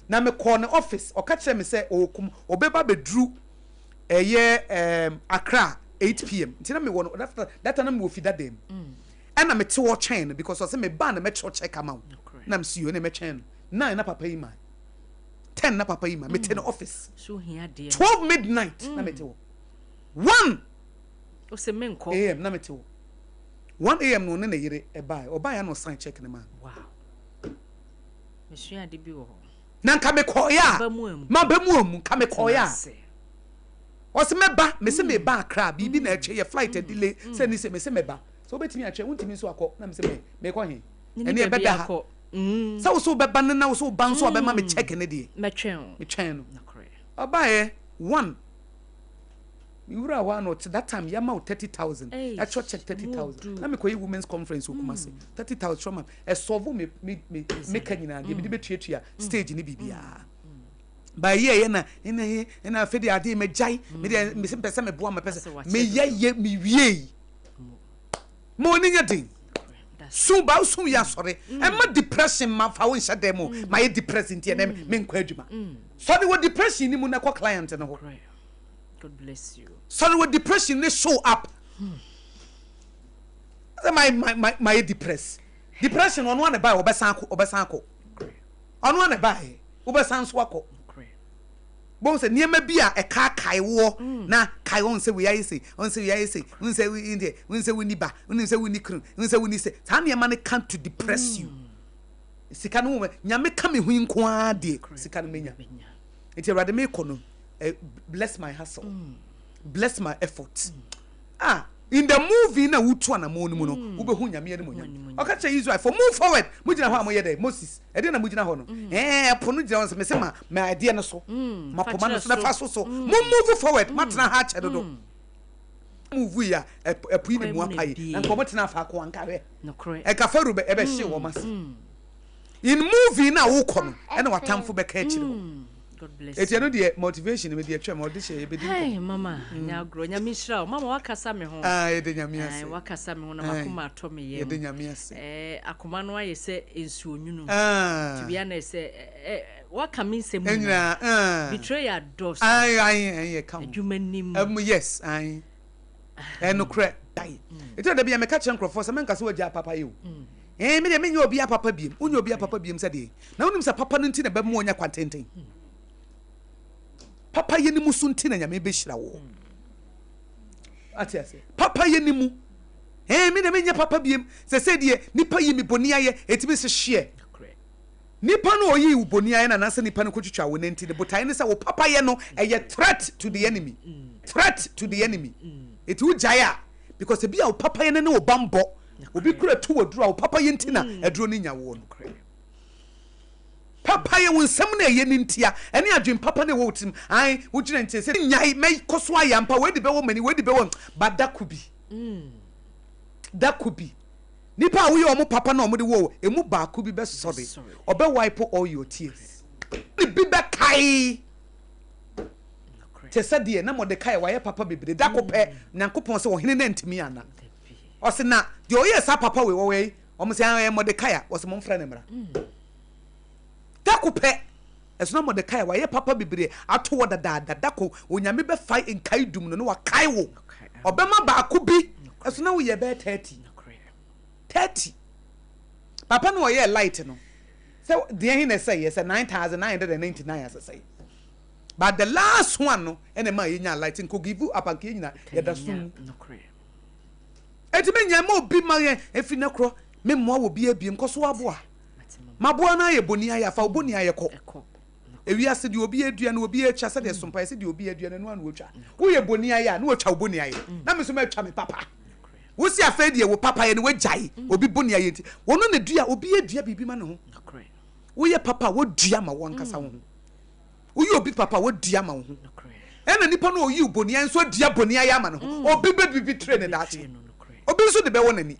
na me call the office o ka kire me say okum obeba bedru Accra 8 p.m. Until me one that time we feed that them. And I'm a 2 chain because I say me ban me check amount. Na me see you na me chain. 9 na papa ima. 10 na papa ima. Me 10 office. So here dear. 12 midnight na me tell. 1 o se menko am na me tell. 1 am no na yire e buy. O buy no sign check na man. Wow. Me sua de bi wo. Na nka me koya. Ma ba mu am nka me koya. Ose meba me se me ba Accra bibi na ache ye flight delay se ni se me se meba so betimi ache wontimi so akọ na me se me kọ he ene e beda ha so so beba na so ban so be ma me check ne de me twen no obaye 1 Yura one or that time ya ma 30,000 I check 30,000 na me kọ women's conference okumase 30,000 from e solve me kanyina de be tuatua stage ni bibia by ye na ina fedi ade me jai me se pese me boa me pese me ye me wie mo ni nya din so ba so ya sore e ma depression ma fa won hye dem ma ye depression tie na me nkwa adwuma so the depression ni mu na ko client no ho God bless you so the depression they show up my depression on one buy obesan ko on one buy obesan so akọ bon se niema bia e ka kai wo na kai won se we ayi se on se we ayi se un se we inde un se we ni ba un se we ni krun un se we ni se ta niema ne come to depress you sika no nyame ka me hu nko ade sika no menya enti awrade me kono bless my hustle bless my effort in the movie na wutu na mo no wo be hu nyame ne mo nyam o ka che Israel for move forward mu gina ho amoye dey Moses e dey na mu gina ho no po no gina me se ma idea no so ma poma no so na fa so move forward matna ha che dodo move ya epu ni mu apai na ko motena fa ko anka we no correct e ka faru be be hye wo mas in movie na wo ko no e na watamfo be ka chire God bless you. It's you know the motivation me the twa this be hey mama nya agro nya mishra mama wakasa me ho e de nyame ase wakasa me ho na makoma ato me ye de nyame ase akoma no aye se ensu onyunu to be na se waka me se mu betrayal dos ai come adwumanim yes no cre die it dey be me catch nkrofo se menka se waja papa you me de me nya obi papa biem unya obi papa biem se de na wonim se papa no nti na be mo onya kwantenten papa ye ni mu so nti na nyame be hira wo atiase papa ye ni mu me de me nya papa biem se de nipa yi me boni aye etimi se hye nipa no oyi uboni aye na na se nipa no kotwitwa wo nenti de botai ne se wo papa ye no eye threat to the enemy it will jaya because be our papa ye ne wo bambo obi kura tu woduru wo papa ye ntina eduro ni nya wo no papa ye wonsam na ye nintia ene adwen papa ne wo tim ai wo gyina ntie se nyai mai koso ayampa we de be wo mani we de be wo but that could be nipa wo ye omo papa na omo de wo emu ba ku bi be sorry obe wipe all your tears bi be kai te sadie na Mordecai wa ye papa bebre da ko pe nyankopon se wo hene na ntimi ana o se na de o ye sa papa we wo we omo se an Mordecai wo se mo mfra ne mra da ko pe eso na Mordecai wa ye papa bebre ato wo da ko onyame be fai enkai dum no wa kai wo obema ba ko bi eso na wo ye be 30 papa no ye light no so the hin say yes 9999 as I say but the last one no ene ma ye nya light nko give you apanke nyina ye da sum eti me nya ma obi ma ye efi na kro me mo wo bi abiem koso aboa maboa na ye boni aye afa boni aye ko ewi ase di obi adua na obi acha se de sompa se de obi adua na no an wo twa wo ye boni aye na wo twa boni aye na me so ma twa me papa wo si afa die wo papa ye ne wo jai obi boni aye nti wono na dua obi adua bibi ma ne ho wo ye papa wo dua ma won kasa ho wo ye obi papa wo dua ma ho ena nipa no oyi boni aye so dua boni aye ama ne ho obi be bibi train na achi obi so de be wo nani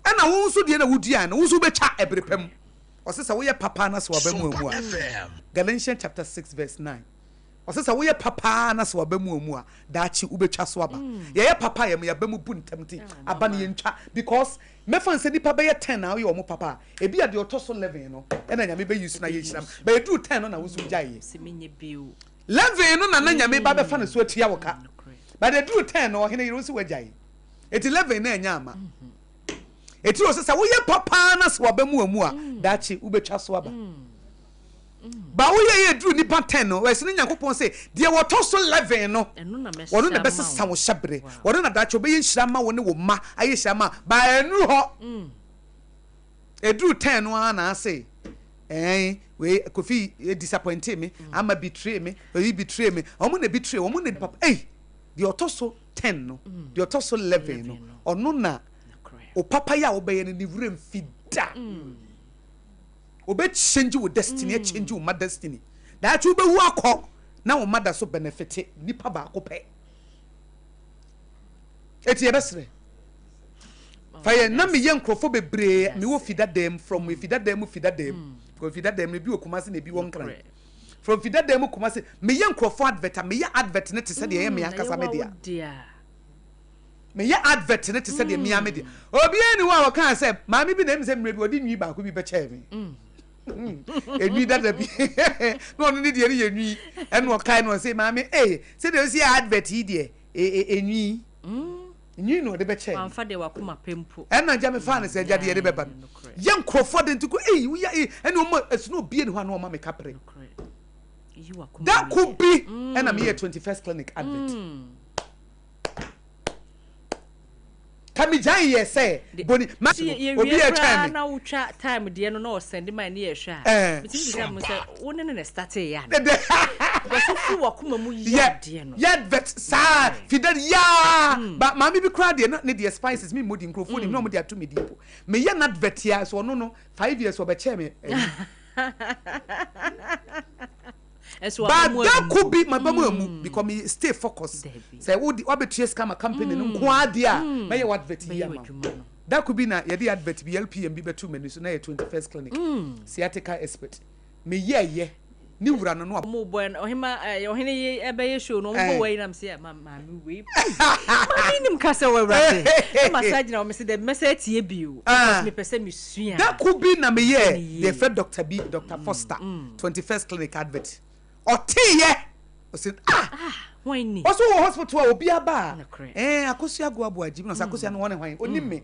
ena wo so de na wo dua na wo so be cha ebrepam osesa wo ye papa na so ba mu amu a Galatians chapter 6 verse 9 osesa wo ye papa na so ba mu amu a daachi ubetwa so aba ye papa ye ba mu bu ntamti aba ne ntwa because me fan se nipa be ye 10 na wo ye omo papa e bia de otoso 11 no ena nyame be use na ye hyiram ba ye do 10 no na wo so gyae se menye biu 11 no na nyame ba be fa ne so atia wo ka ba de do 10 no Oheneyere wo so wagyae et 11 na nya ama eti o sesa wo ye papa na so ba mu amu a daachi ubetwa so aba ba wo ye dru nipa 10 no we sene Nyankopon se de wo to so 11 no wono na besesa wo hyabre wono na daachi obe ye nhira ma wo ne wo ma aye hira ma ba enu ho edru 10 no ana say we Kofi disappoint me ama betray me we betray me omo na betray omo na papa de o so 10 no de o so 11 no ono na o papa ya obeye ne wurem fida obe change wo destiny change wo destiny that you be wu akọ na wo mother so benefit nipa ba akọ eti e besre faye na me ye nkrofo bebre me wo fida dem from we fida dem ko fida dem ne bi okumase ne bi won kran from fida dem okumase me ye nkrofo advert me ye advert ne te se de ye me akasa media me ye advert ne te se de me amedia obi eni wa kan se maami bi na em se mre bi odi nwi ba ko bi be che me enwi dada bi no no ni de ye nwi eno kai no se maami se de si advert yi de enwi nwi no de be che amfa de wakoma pempo ena ja me fa ne se ja de ye de be ba ye nkrofo de ntuko wo ya ena o ma esno bie ne ho na o ma me kapre that could be ena me 21st clinic advert kami jai ye say boni ma obi e twa me na utwa time de no no send my na ye hwa bitin bi say mo say wo ne ne start ya na but so wakoma mu ya de no ya vet sa fidel ya but mami bi crowd de ne the spices me modi microphone me no modi ato me dipo me ya not vet ya so no 5 years obeche me but that could be my bamu because me stay focused say wo betua scam company no ko adia me what vet ya ma that could be na ye the advert bi LPM bi betu menu so na ye 21st clinic sciatica expert me ye ni wura no no mo boy ohima Oheneyere ebeye show no mo boy nam say mami we mami nim kasa we rate massage na o me say the message tie bio because me pese me sua that could be na me ye the first Dr. Foster 21st clinic advert otiye o say why ni also hospital obi aba Akosua go abu aji no Akosua no won hwan oni me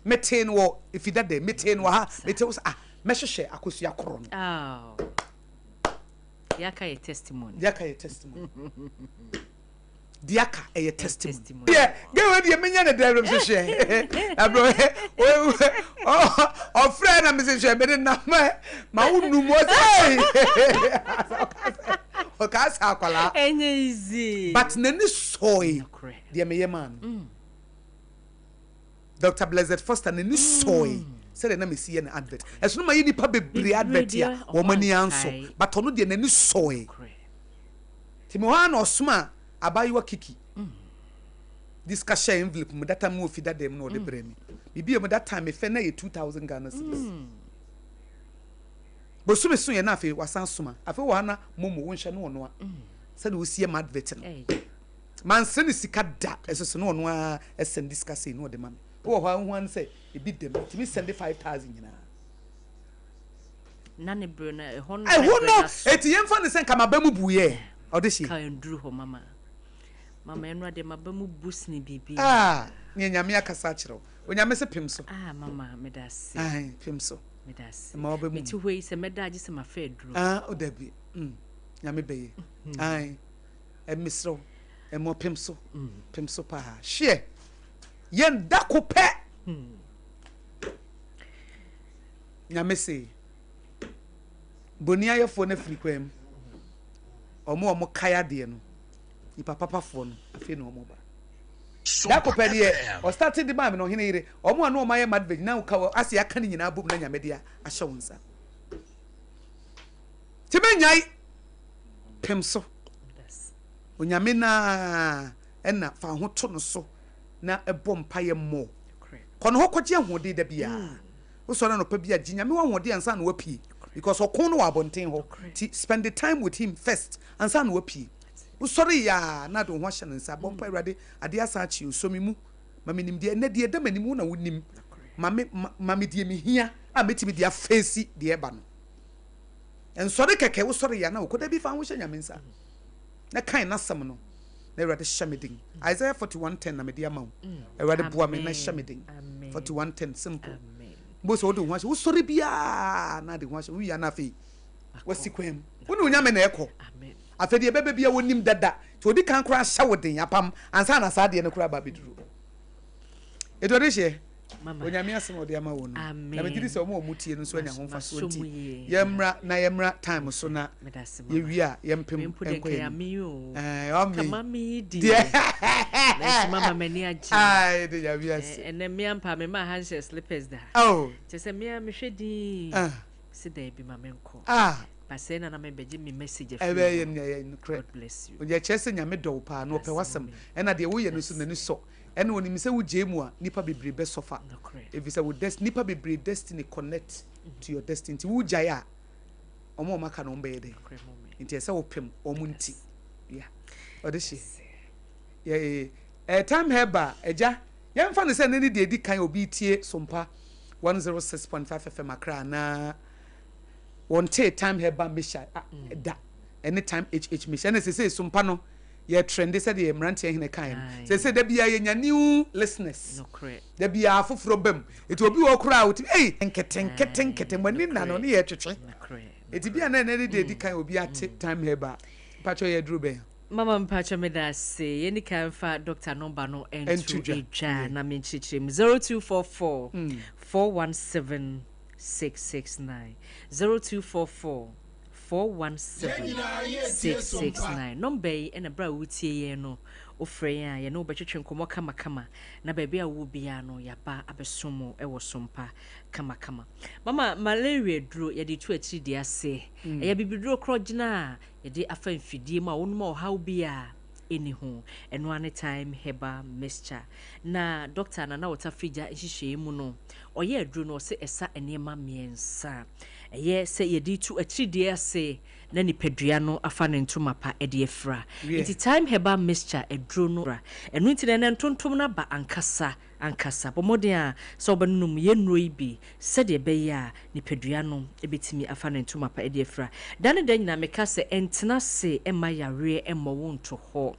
metain wo if that day metain wo ha metain was mehwehwe akosua koro no Diaka ye testimony. Diaka ye testimony. Yeah, get with the menya na dem hwehwe. Abro oh friend am say hwe be na ma wonu mo say. Okay, akwala. Enye easy. But nani soy. Dia me man. Dr. Blessed Foster nani soy. Said na me see an advert. Eso no ma yi nipa bebre advert ya. Wo mani anso. But ono dia nani soy. Timi ho na osoma abayiwa kiki. This cash envelope me that time no fi that dem no de bre me. Bibi me that time me fe na ye 2000 Ghana cedis. But so ye na fe wasan soma. Afi wo na momo wo nhwe no ono a. Said wo sie ma advert no. Man send sika da eso no ono a send discuss no de man. Wo ho say e bi dem. Timi send 5000 nyina. Nane bro na e ho no. I who know eti yemfa ne sen kama ba mu buye. Odeshi. Ka nduru ho mama. Mama enu ade mabamu bus ni bibi. Ni nyame akasa kire. Onyame se pem so. Mama medase. Pem so. Medase. Ma obamu. Meti hoi se medaje se mafa duru. Odabi. Nyame beye. Emisro. Emo pem so. Pem so pa. Hye. Yen dako pe. Nyame se. Boni ayefo na frikwem. Omo kaya de no. Ipa papa fo no afi no omo ba da ko pedi e o started the man no Oheneyere omo anu o maye madvage na ka ase aka ni nyina bum na nyamede a ahye wonsa tibenyai pemso onyame na ena fa ho to no so na ebo mpaye mo kono ho kwaje ahode da bia wo so na no pa bia ginyame wa hode ansa na wapi because okon no wa bonten ho spend the time with him first ansa na wapi usori ya na do ho hye nsa bompa awrade ade asachi usomi mu mamenim de na de manimu na wonim mame de mi hia a metimi de afesi de eba no ensori keke usori ya na okoda bi fa ho hye nyame nsa na kan na sam no na awrade hyamedin Isaiah 41:10 na me de amaw awrade boa me na hyamedin 41:10 simple bo so do ho hye usori bia na de ho hye wi ya na fe wasikwem wonu nyame na ekọ amen afedi bebe bia wonim dada to odi kan kura hya wodin apam ansa na saade ne kura ba beduru edore hye onyame asem odi ama wo no na mediri se omo omutie no so anya ho faso nti yemra time so na ye wi a yempem enkoye kama mi di na mama mani aji de ya wi ase ene me ampa me ma handshake slippers da se me hwedi se da bi ma menko Pasena na membeji mi message God bless you. Oje chese nyame do pa no pe wasem. Ena de wo ye no so nani so. Ena woni mi se wo jemu a nipa bebre be sofa. If you say wo nipa bebre destiny connect to your destiny. Wo jaya omo maka no mbe de. Nti se wo pem omunti. Yeah. Odeshi. Yeah. Time heba eja. Yemfa ne se nani de edi kan obi tie Sompa 106.5 FM Accra na one time heba misha da anytime misha na say Sompa no ye trend say the mrantie hene kan say da bia ye nya new listeners no correct da bia afoforo bam it obi wo kura out nketen mani na no ye twetwe it bia na de kan obi at time heba pacho ye dru be mama mpacho me da say ye ni kan fa Dr. number no enter eja na me chichim 0244 417 669 0244 417 669 number and a bra wutie ye no ofre ya ye no betwetwe nkomo kama na baabi a wo bia no yaba abesomo e wo Sompa kama mama malaria duro ye de tu achi de ase e ya bibiduro krogina ye de afa mfidie ma wonu ma ohaw bia enihu eno ane time heba mixture na doctor na wota fija hihye mu no oye aduro no se esa enema miensa eye se yedi tu atride ase na nipadua no afa ne ntoma pa ede efra iti time heba mixture aduro no eno ntine ne ntontom na ba ankasa bomode a so obanum ye nnuro ibi se de be ya nipadua no ebetimi afa ne ntoma pa ede efra dan nyina meka se entena se ema yare emo wonto ho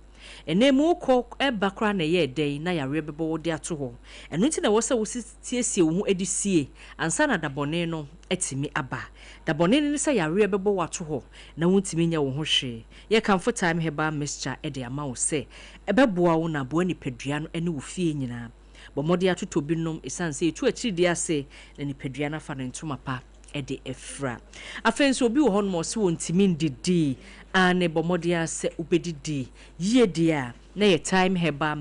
enemu ko eba kra na ye den na yare bebo wo de ato ho eno nti na wo se wo siesie wo ho edisie ansa na dabone no etimi aba dabone ni se yare bebo wo ato ho na wontimi nya wo ho hwe ye kamfo time heba mixture e de ama wo se ebeboa wo na bo ni padua no ene wo fie nyina bomode atoto binom esanse etu akiri ase na ni padua na fa na ntoma pa ede efra afenso obi wo hon mo se wontimi ndidi ane bomode ase ubedidi yie dia na ye time heba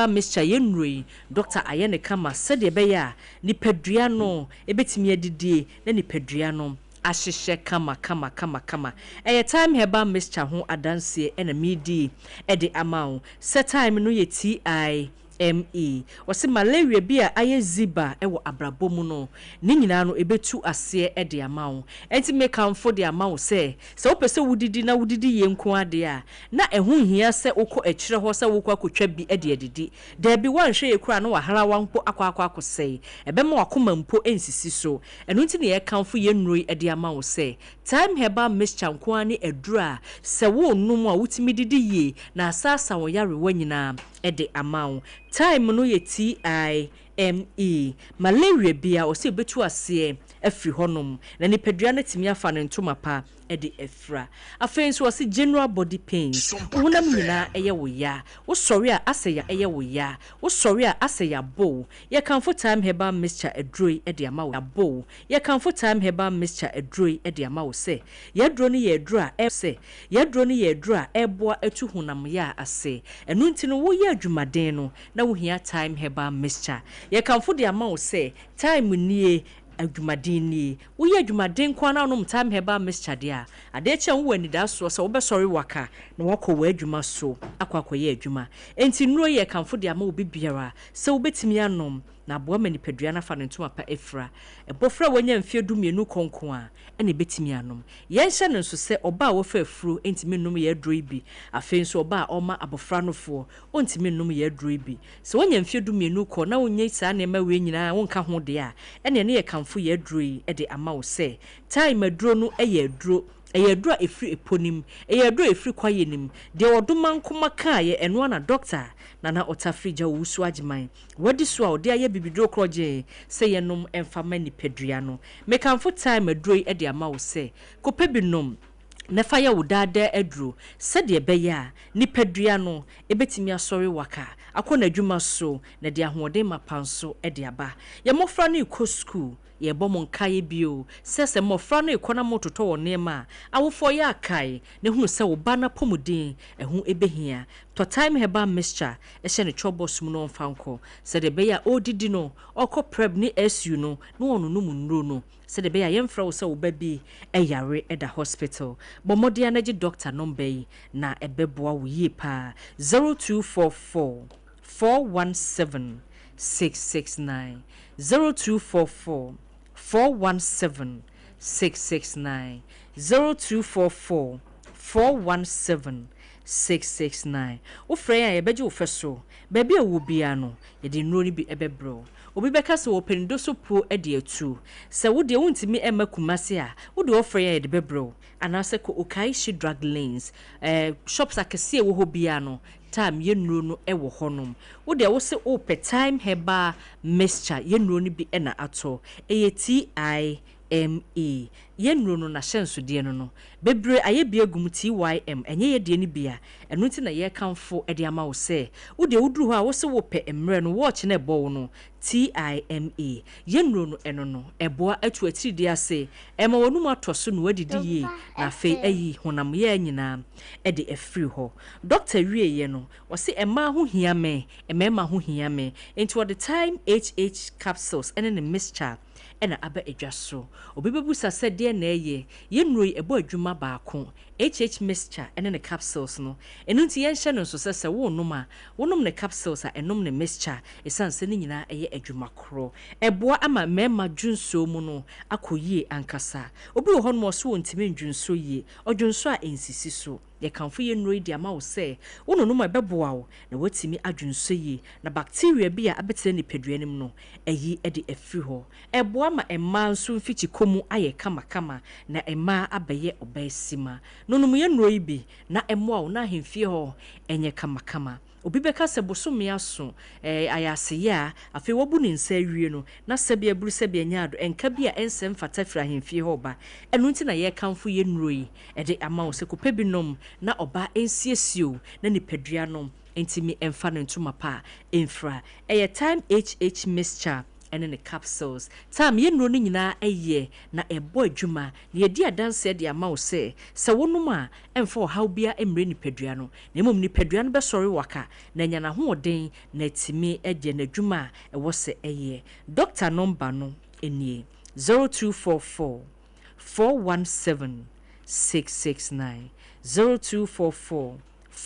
mixture yenrui Dr. Ayene kama sede be ya ni padua no ebetimi adidi na ni padua no ahihye kama eye time heba mixture ho adanse ena midi ede amount set time no ye TIME wase malaria bia aye ziba ewo abrabomu no ni nyina no ebetu ase e de amawo enti make am for de amawo se opese wudidi na wudidi ye nko ade a na ehun hia se ukọ akire ho se wukọ akotwa bi e de adidi da bi wanhwe ye kura no wahara wanpo akwa akosei ebema wakoma mpo ensisi so eno nti ne ye kanfo ye nnuroi e de amawo se time heba mixture nko ani edura se wo num a wutimi didi ye na asasa wo yare wanyina e de amawo time no ye TIME malaria bia o se betu ase afri honom na ni padua na timi afa ne ntoma pa e de efra afenso o se general body pains wonam nyina eye wo ya wo sori a aseya eye wo ya wo sori a aseya bo ye kanfo time heba mixture edroi e de ama wo bo ye kanfo time heba mixture edroi e de ama wo se ye dro ni ye dro a e se ye dro ni ye dro a eboa etu honam ya ase enu ntino wo ye adwumaden no na wo hia time heba mixture ye kanfo de ama wo se time nie adwumaden ni wo ye adwumaden kwa na no time heba mixture de a ade che wo ani da so se wo be sori waka na wako wa adwuma so akwakoye adwuma enti nuro ye kanfo de ama wo bibiara se wo betimi anom na boa mani padua na fa ne ntoma pa efra ebofra wanya mfie du mienu konko a ene betimi anom yen hye ne nso se oba wo fa afuro entimi nnom ye adroi bi afenso oba oma abofra no fo ontimi nnom ye adroi bi se wanya mfie du mienu ko na wonye saa ne ma we nyina wonka ho de a ene ne ye kanfo ye adroi e de ama wo se time adro no eye adro eyadura efri eponim eyadura efri kwayenim de oduma nkoma kaaye eno na doctor na otafrija wusu agiman wadi so a ode aye bibidro kroje se yenom emfama ni pedua no mekanfo time adroi e de ama wo se kopebinom na faya wudada adru sede beya ni pedua no ebetimi asori waka akona adwuma so na de ahoden mapanso e de aba ye mofra no iko school ye bomo nkaye bio sese mofra no ikona mototo wone ma awofo ya kai ne hu se wo bana pomudin ehu ebehia to time heba mixture e hye ne chobos mu no mfanko sede beya odidi no okọ prep ni SU no no onu no munro no sede beya yemfra wo se wo ba bi eyare e da hospital bomodia na gi doctor number na ebeboa wo yi pa 0244 417 669 0244 417 669 0244 417 669 ofre ya yebeje ofeso baby ewu bia no ye de nro ni bi ebebro obi beka se wo pendo so pro e de atu se wo de wontimi emakumase a wo de ofre ya de bebro anase ko okaishi drug lanes shops akese wo ho bia no time yenuro no ewo honom wo de wo se ope time heba mixture yenuro ni bi na ato TIME yenuro no na hyenso de no bebre aye bia gum TYM enye ye de ni bia eno ti na ye kanfo e de ama wo se wo de wuduru ho a wo se wo pe emre no watch na ebo wo no TIME yenuro no eno no eboa atu atiri de ase ema wonu atoso no wadidi ye na fe ayi honam ye nyina e de afri ho doctor wie ye no wo se ema ho hia me ema ho hia me into the time HH capsules ene ne mixture ena aba edwaso obibebusa se de na eye yenroi ebo adwuma baako HH mixture ene ne capsules no enu nti yenhye no so se wo wonom ne capsules a enom ne mixture esanse ne nyina eye adwuma kro eboa ama mema dwunso mu no akoyie ankasa obi wo hono so wontime dwunso yie odwunso a ensisi so ye kanfo ye nnuro di ama wo se wono no ma beboa wo na watimi adwunso yi na bacteria bi a abetire ni peduanim no eyi e de afiri ho eboa ma emma nso mfichi komu aye kama na emma abeye obesima nono mu ye nnuro yi bi na emmoa wo na ahemfie ho enye kama obi beka se bosomi aso ayase ya afi wobu ni nsa wie no na sebi aburu sebi anyado enka bi a ensem fata fira hemfie ho ba enu nti na ye kanfo ye nnuro yi e de ama wo se kopa binom na oba ensiesio na nipadua nom entimi emfa no ntuma pa enfra eye time HH mixture and the capsules time ye nnuro ni nyina eye na ebo adwuma ye di adanse de ama wo se wonum a emfa how bia emre nipadua no na emom nipadua no be sori waka na nya na hoden na timi eje na adwuma e wo se eye doctor number no enie 0244 417 669 0244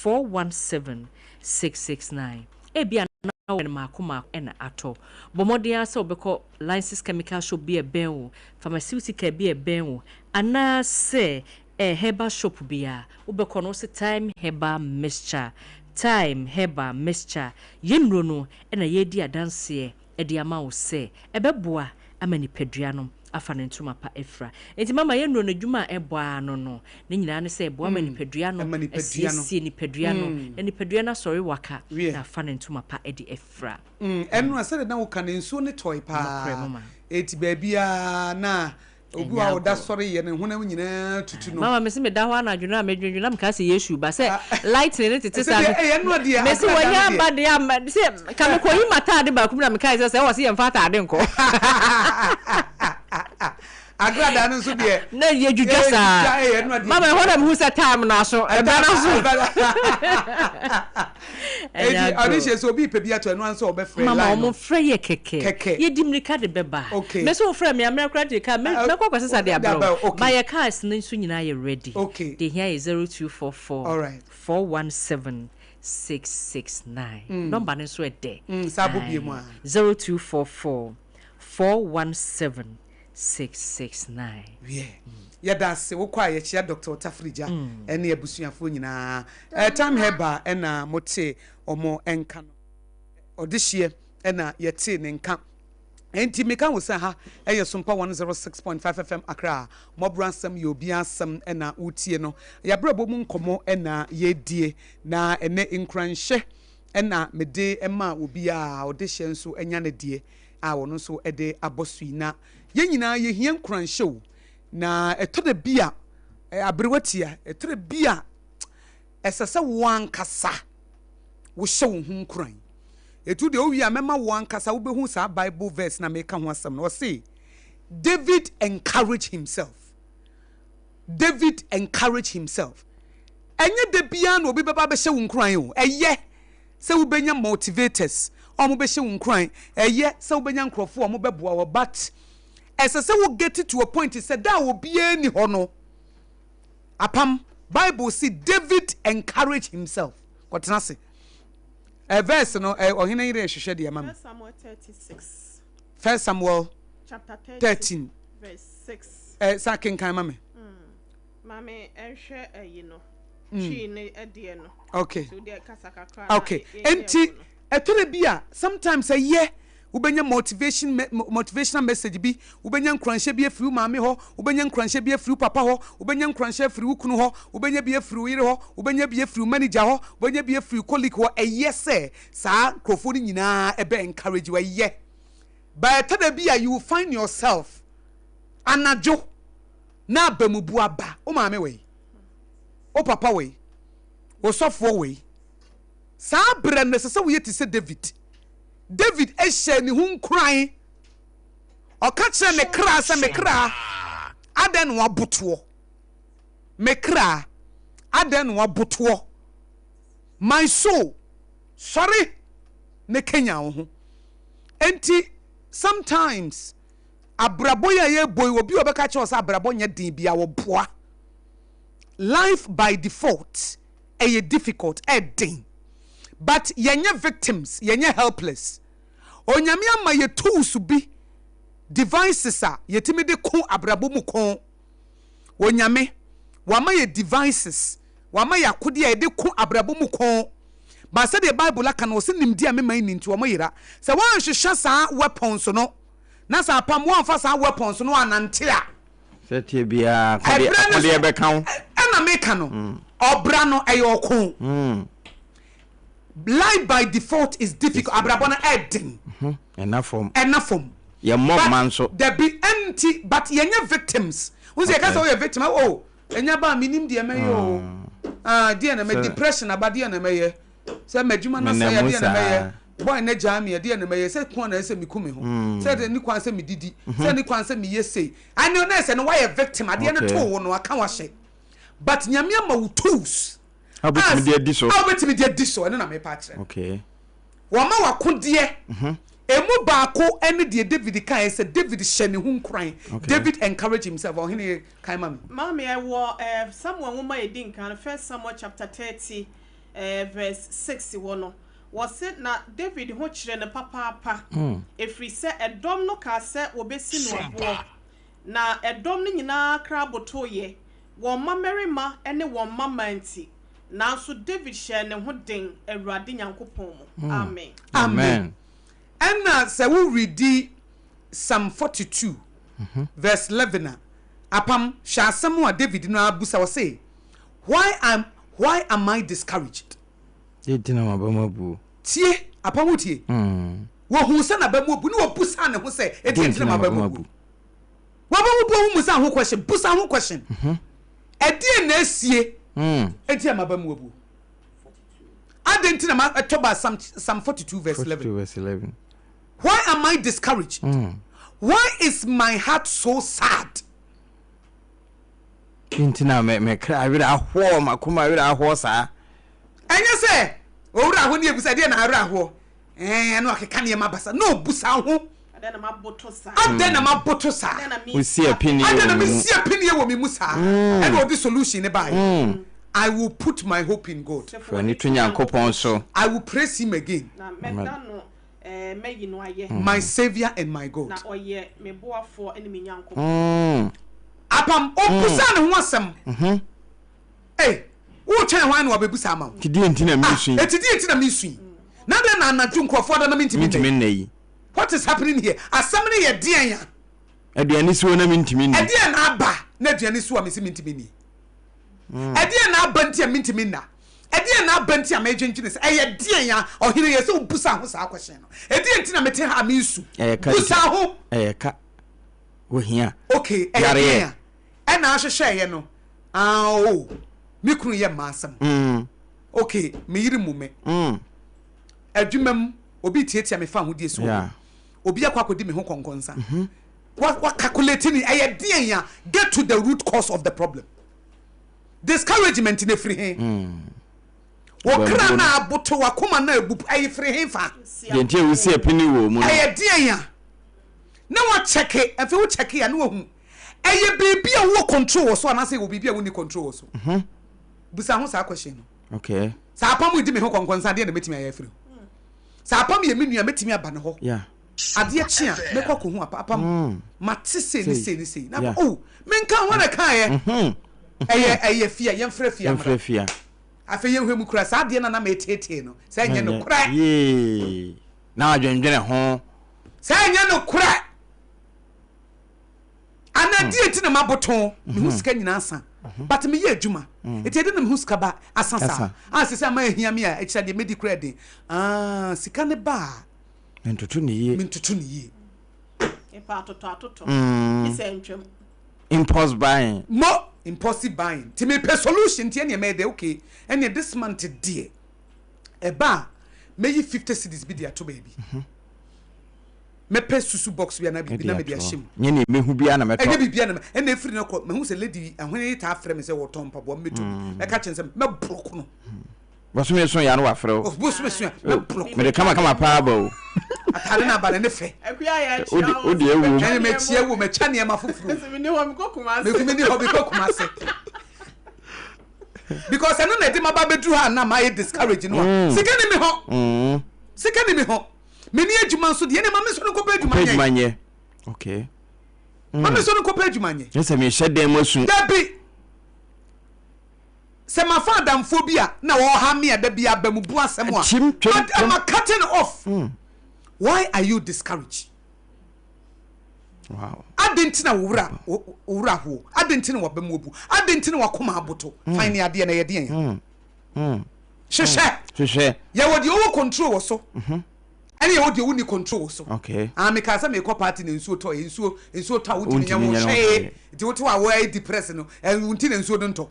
417 669 ebia na when makoma ena ato bomodia se obeko license chemical shop be ben pharmaceutical be ben ana se herbal shop bia obeko no se time herbal mixture yenro no ena yedi adanse e de ama wo se ebeboa amani pedua no afa ne ntuma pa efra enti mama ye no dwuma eboa no ne nyina ne se eboa mani pedua no esie ni pedua no ni pedua na sorry waka na afa ne ntuma pa edi efra enu asede na wo kan nsuo ne toy pa eti baabia na obi wa oda sorry ye ne honam nyina tutu no mama me se me da ho anadwuna amedwunwuna am ka se yesu ba se light ne tete sa me se wonya ba de am se ka me koyi mata de ba kumna me ka se wo se ye mfa ta de nko agrada no so de na ye dwudwa sa mama ho na me hu se time na so e ba na so edi onishe so bi pebia to enu anso obefre line mama mo frɛ ye keke ye dimrika de beba me so frɛ me america de ka me kwakwa sesa de abro ma ye cars ne nso nyina ye ready the here is 0244 all right 417 669 number ne so e de sabo bi mu a 0244 417 669 yeah yada se wo kwa ye chia Dr. Otafrija ene abusuafo nyina time heba ena mote omo enka no odihye ena yete ne nka enti meka wo se ha eye Sompa 106.5 FM Accra Mọborọ Asem ye obi asem ena utie no ya brabo mu nkomo ena yedie na ene nkranhye ena mede ema obi a odihye nso enya ne die a wono nso ede abosuina ye nyina ye hia nkranhye wo na etode bia abrewatia etode bia esese wankasa wo hye wo hu nkran etu de owi a mema wankasa wo behu sa Bible verse na meka ho asem no say David encouraged himself enye de bia na obi beba be hye wo nkran o eye se wo benya motivators omo be hye wo nkran eye se wo benya nkrofo omo beboa wo but esese wo get to a point is said that will be any hono apam Bible see David encourage himself what na say a verse no Oheneyere hwehwe de am 1 Samuel chapter 13 verse 6 sakin kan mame mame ehwe ayi no chi ne ade no okay so de kasaka kra okay enti etore bia sometimes a year ubenya motivational message bi ubenya nkranhye bi afiri maame ho ubenya nkranhye bi afiri papa ho ubenya nkranhye afiri ukunu ho ubenya bi afiri yire ho ubenya bi afiri manager ho ubenya bi afiri colleague ho eyese saa krofo ni nyina ebe encourage we ye by tada bi you will find yourself anajo na abamubu aba o maame we o papa we o sofo we saa bre ne sese we yeti se David ehye ni hu nkran o ka kire ne kra se me kra aden wa boto me kra aden wa boto my soul sorry ne Kenya ho enti sometimes abraboya ye boy obi obeka kire o abrabo nya din bia wo boa life by default e difficult din but yenye victims yenye helpless onyame ama ye tools bi devices a yetimi de ko abrabo mu kon onyame wa ma ye devices wama yakode a de ko abrabo mu kon ba se the Bible aka no se nimdi a mema ni nti wo yira se wan hwehwe saa weapons no na sa apam wan fa saa weapons no anante a se tie bia kode e be kan na meka no obra no eyokon life by default is difficult abrabo na edin enough ye mob man so there be empty but yenye victims who say ka say we victim oh enya ba minim de me yo de na me depression abade na me ye say madwuma na say de na me ye boy na jam ye de na me ye say kon na say me kumi ho say de ni kwan say me didi say ni kwan say me ye say and no say no why victim ade na to wo no aka wa hye but nyame ma wo tools how bet me dey so and na me pa kire okay wo ma wa kodie emu baako ene de David kan say David hye ne hu nkran David encourage himself Oheneyere kan mama I wo someone wo ma edin kan 1 Samuel chapter 30 verse 61 no was said na David ho kire ne papa efri se edom no ka se obesi no abo na edom no nyina kra botoye wo mamerima ene wo mamanti na so David hye ne ho den awurade nyankopon mu amen and say we read Psalm 42 verse 11 apam shasam wa David no abusa wo say why am I discouraged etina mabamabu tie apam tie wo hu se na bamabu ni wo busa ne ho say etina mabamabu wo bamu mu sa ho question busa ho question edie na asie etina mabamabu adentina ma etoba Psalm 42 verse 11 why am I discouraged why is my heart so sad intina me cry we ahwo makoma we ahwo sa enye se owura ahwo ne ebusa de na ahwo ahwo no akeka ne mabasa no busa ho ade na maboto sa we see opinion ade na me see opinion wo me musa and what the solution ne buy I will put my hope in God for any to nyankopon so I will praise him again my savior and my God. Apam obusa ne ho asem. Eh, wo chen hwan na obebusa ma. Kidi entina misun. Etidi entina misun. Na de na anaju nkofo da na mintimi nai. What is happening here? Asem ne ye dean ya. Aduani so na mintimi ni. Aduani na aba na aduani so amesi mintimi ni. Aduani na aba ntia mintimi na. Edi na banti am agent say eye die ya Oheneyere say obusa ho sa question no edi enti na mete ha amisu busa ho ka wo hia okay eye ya e na ahwehwe ye no o mi kunu ye masam okay me yiri mu me adwumam obi tietia me fa ho die so obi akwakodi me ho konkonsa what calculating eye die ya get to the root cause of the problem discouragement in free hand wokra na aboto wakoma na ebu ayi free hefa yentie wo see apini wo mu aye den ya na wo check afi wo check ya na wo hu aye bibi a wo control so na say wo bibi a wo ni control so busa ho sa question no okay sa apam di me ho konkonsa de na metimi aye free sa apam ye menua metimi aba ne ho ade chia me kwako hu apam matise ni sei na menka ho na kan ye aye fia yemfrɛ fia afi yehwemu kura sa de na metete no sa nya no kura na adwendwene ho sa nya no kura ana dieti na maboton me husika nyina asa but me ye adwuma etiede na me husika ba asasa asese ma ehia me a ekira de medical credit sika ne ba mentutu ne ye e pa atoto ise ntwem impulse buying mo impossible buying ti me pe solution ti ene me de okay ene this month dear eba me yi 50 cedis bi dia to baby me pe susu box bi na bi na me dia shim nye ne mehu bia na meto ene bi bia na ene free na ko me hu se lady ahwene ta afre me se wo ton pabo meto me ka chen se me block no bosu me so ya no afre o bosu me so me block me de kama pa ba o atare na ba ne fe akuya ya odi ewu ene me tie wu me cha ne ma fufuru me ni ho me kokuma se me ni ho me kokuma se because eno na de ma ba bedru ha na ma discourage no sika ni me ho me ni adwuma so de ene ma me so no ko pa adwuma nye okay ma me so no ko pa adwuma nye yes me hye dem masu dabi se ma fa damphobia na wo ha me da bia bamubu asem a but am cutting off. Why are you discouraged? Wow. Adentina wura ho. Adentina wa bamubu. Adentina wa koma aboto. Fine ade na ye den. Sheshe. Ya wo de owo control wo so. Any wo de woni control wo so. Okay. Me ka say me ko party na nsuo to nsuo to wo timi nya wo hwe. Ti wo to wa wo depressed no. Wunti na nsuo don to.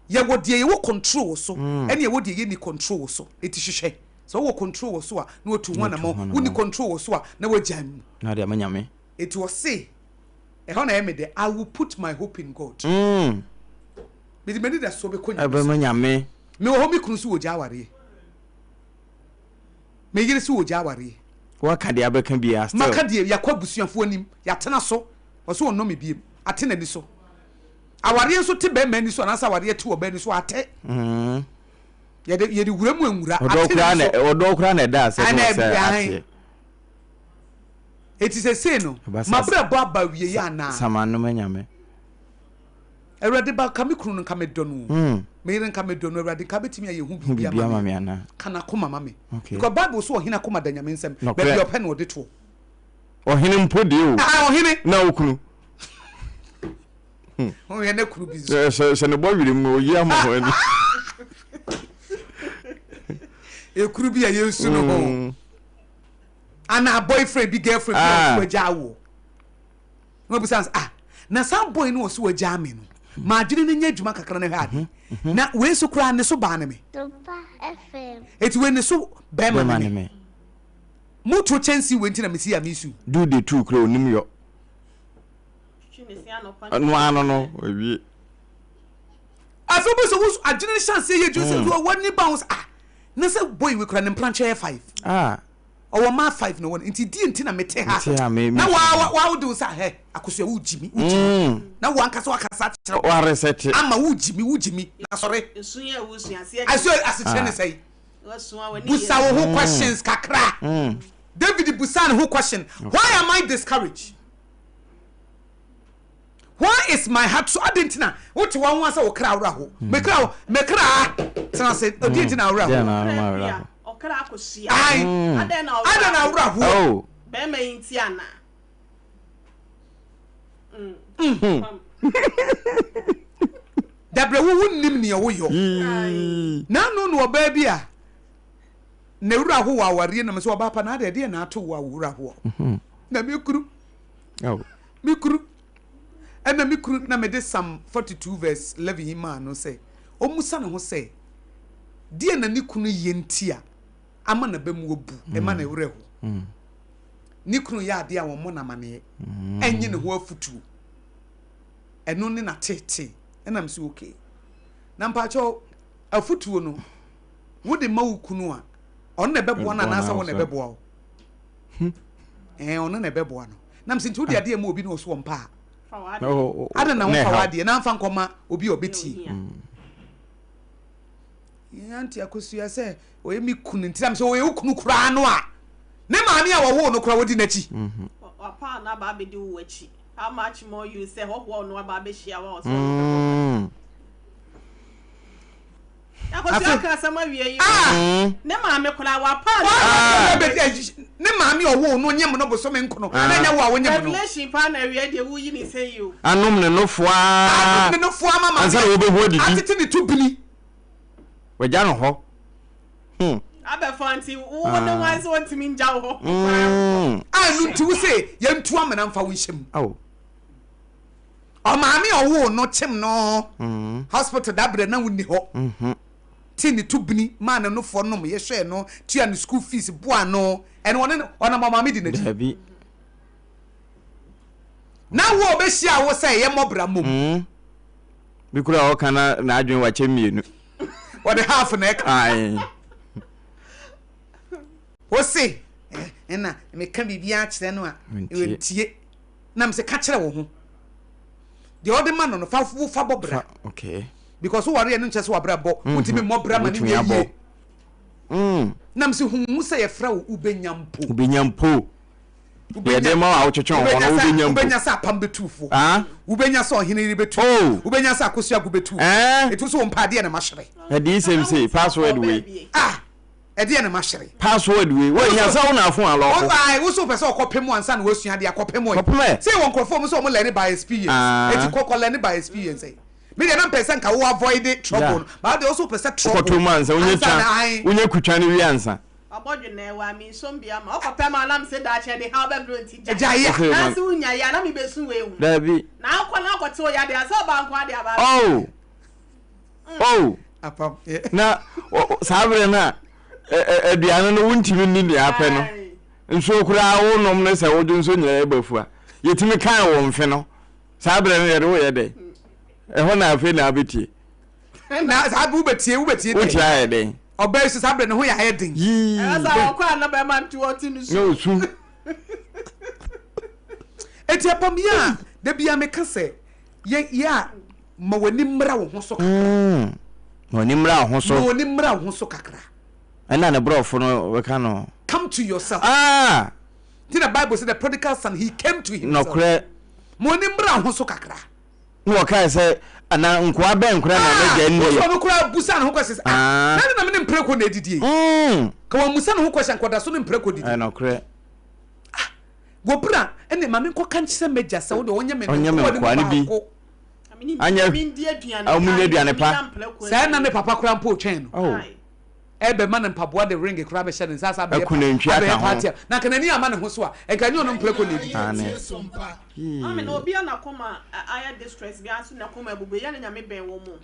Ya wo de ye wo control wo so. Any wo de ye ni control wo so. Eti hwehwe. So wo control wo so a na otu ho na mo woni control wo so a na wo jam. Na de amanyame. It was say ho na me de I will put my hope in God. Me di da so be konya. Abamanyame. Me wo mi kunu so wo jaware. Me yire so wo jaware. Wa ka de abeka bia still. Maka de yakwa busuafo anim ya tena so. Wo so no me biem. Atena ni so. Aware nso te be mani so na sa aware te wo be ni so ate. Yedi wuramu enwura odokura na da se ate. It is a say no. Mabra baba wie ya na. Samanu manyame. Erade ba ka me kunu no ka me donu. Me yire nka me donu erade ka betimi aye hu bibia mame ana. Kana koma mame. Because Bible so ohina koma da nyame nsem. Be bi open wo de to. Ohine mpodi o. Ohine na okunu. Ohine kunu bi. Se ne bo wiri mu oyi amho ani. Ekuru bi aye nsu no ho. Ana boyfriend bi girlfriend bi jawo. No bi sans na some boy no so waja me no. Ma dwene no nya adwuma kakra na hade. Na we so kura ne so ba ne me. Sompa FM. Eti we ne so be ma me. Mutu chancy we ntina me si amisu. Do the two kro onim yo. No we. Afobo so adwene chance ye Joseph so wani bounce na say boy we kura ne planche 5. Owo ma 5 no one nti di ntina mete ha. Na wa do sa he Akosua wujimi. Na wo ankasa wakasa kire. Wa research. Ama wujimi na sorry. Nsu ya wusu ase. Aso ne say. Busa wo questions kakra. David Busan who question, why am I discouraged? Why is my heart so adentina? What one wants to cry raho. Me cry. Tana say adentina raho. Okra Akosua. Adena raho. Oh. Be me ntiana. Dabre wo nim ne wo yo. Na no baby a. Na wura ho wa ware na me so ba pa na de na ato wa wura ho. Na me kuru. Oh. Me kuru. Na me kuru na me de Psalm 42 verse 11 hima no say. O musa no ho say. Die na ni kunu yentia. Ama na ba mu obu. E ma na wura ho. Ni kunu ya de a wo mo na mane. Enye ne ho afutu. Eno ne na tete. Na me so okay. Na mpacho afutu no. Wo de ma wo kunu a on ne bebo na na sa wo ne bebo o on ne bebo no na msinti wo de ade ma obi no so mpa ada na wo fa wade na mfa nkoma obi obeti yanti Akosua se o yemi kunu ntiram se o ye kunu kura no a ne maami a wo no kura wodi nachi apa na ba be di wo achi how much more you say ho no ba be shia wa so Akosua ka sama wie yi ne maame kula wa pa ne maame owo no nyem no boso me nkono na nya wo a wonyem no revelation pa na wie de wo yi ni say you anom ne no foa mama ansa wo be ho didi atete ne tubini waja no ho abe fanti wo no wise want me nja ho anu ti wo say yentu amana mfa wo hyem oh o maame owo no chem no hospital dabre na woni ho tini tubini man no for no ye hwe no tua no school fees boa no ene wona mama me di na di na wo be hia wo say ye mobra mom bi kura o kana na adwen wa chemienu what the half na ai wo say ena me ka bibia kire no a entie na me se ka kire wo ho the other man no fa bobra okay because who worry no chese wabra bo utimi mobra mani ye nam se hu say e fra wo ubenyampo Yede ma a wochocho ho no ubenya mpo. Ubenya sa Apam betufo. Ubenya so Oheneyere betu. Ubenya sa Akosua betu. Etu so mpade na mahwere. Edi same say password we. Ede na mahwere. Password we. Wo nya sa wo na afon aloko. Wo so pese okopem ansa na wasua de akopem o. Say won krofo mo so mo learn by experience. Eti kokko learn by experience. Me dey na person ka wo avoid trouble. But they also person trouble. Kokko man say unya kutwa ne wi ansa. Abodwe na wa mi sombia ma okopem anam say da che de how be bro nti ja. Eja na so unya ya na me besu we hu. Da bi. Na akote o ya de asa ba nko ade aba. Oh. Apam. Na sabre na aduane no wuntimi ni ne apɛ no. Nso kura wo nom ne se wo dun so nyira ebafua. Yetimi kan wo mfe no. Sabre no yede wo yede. Eho na afi na abetie. Na sabu ubetie wo tia yede. Oba su sabre no ho ya yedin. Asa wo kwa na be man tu otinu so. No su. Eti Apam ya de bia me kase ya ma wani mra wo ho so kakra. Wani mra ho so. Wani mra wo ho so kakra. Ana na brofo no we ka no. Come to yourself. The Bible said the prodigal son he came to himself. No kre. Wani mra ho so kakra. No kai say ana nkwa be nkra na me ga nne. So no kra busa no ho kwese. Na na me mpreko na edidie. Ka wa musa no ho kwese nkoda so no mpreko didi. No kre. Gobra ene ma me nko kan chise meja se wo de onye me kwa ni bi. Anya mindi aduane. Amunye aduane pa. Say na ne papa kra mpo twen no. Ebe man mpaboa de ring kra be hye sasa be party na kanani ama ne ho so a enkanyi ono mpleko na di ame no obi na koma aya distress bi aso na koma ebubu ya na nyame ben wo mu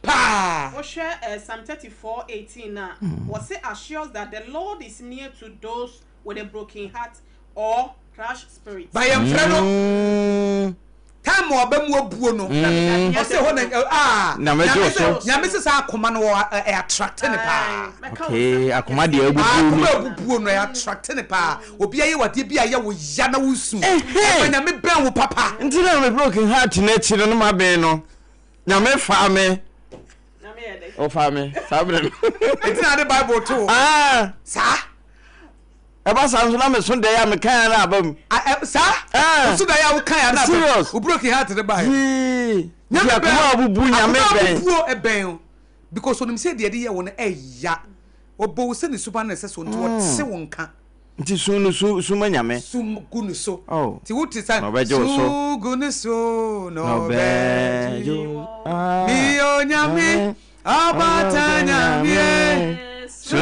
wo hwe Psalm 34:18 na wo say assures that the Lord is near to those with a broken heart or crushed spirit by em freno time obam obuo no o se ho na nyame se sa akoma no attract ne pa okay akoma de abubuo no attract ne pa obi aye wade bi aye wo ya na wusu nyame ben wo papa nti na me broken heart na chi no ma ben no nyame fa me o fa me sabre nti na the Bible too sa eba sanso na me so de ya me kan na abam sa so da ya wo kan ya na abam wo broken heart de ba nyame ben abubu nyame ben because onim say de ye wo no eya obo se ni super na se so nti wo se wo nka nti su ma nyame su gunu so ti wo ti say su gunu so no bejo mi o nyame abata nyame so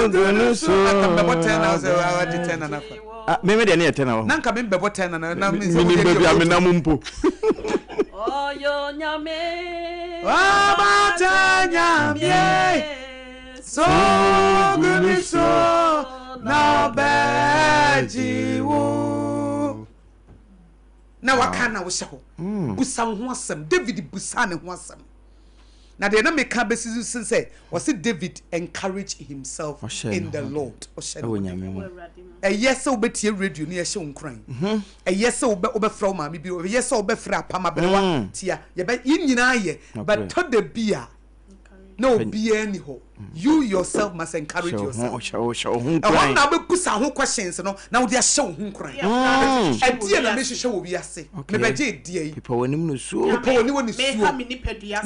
gunu so akamba botena so awadi tena na fa me de na tena ho nanka me be botena na mi baby amena mumpo oyo nyame abata nyame so gunu so na beji wo na wakana wo hye ho busa ho asem David busa ne ho asem na de na meka besizu sin say was David encourage himself in the Lord yes obetie radio ni ehye nkran yes obefra ma mi bi yes obefra Apam abrewa tia ye be nyina ye but to the bia no bia ni ho you yourself must encourage yourself I na be kusa ho questions no na wo de ahye wo nkran e na me hwehwe wo wiase me be je die yi people wonim no so people woni so me ha me nipadua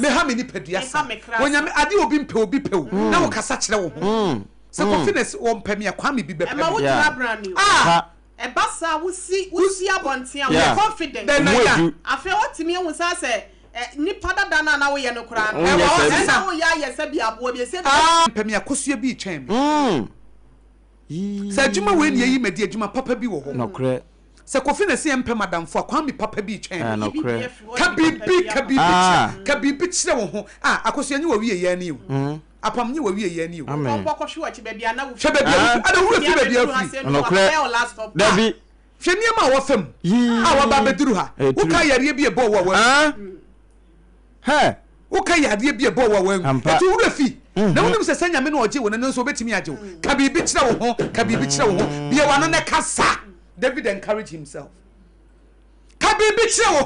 wonya me ade obi mpe na wo kasa kire wo ho se confidence wo mpe me kwa me bi be ma wo tira brand new e basa wo si abontia wo confident afi otimi ehun sa se nipa dada na wo ye no kura no wo ya yesa bi abo bi se mpe me Akosua bi twem se adwuma we ne yi medi adwuma papa bi wo ho no kure se confidence ye mpe madam fo kwa me papa bi twem no kure ka bibi kire wo ho Akosua nyi wo wie ye ani wo Apam nyi wo wie ye ani wo boko hwe wachi bia na wo hwe bia ada wo fi bia afi no kure dabi hwe niam a wo fam wo ba beduru ha wo ka yare bi e bo wo wo ka yare bi e bo wo eti wo fi na wonim se sanya me no oje wo na nso obetimi aje wo ka bibi kire wo ho bia wa no ne kasa David encouraged himself ka bibi kire wo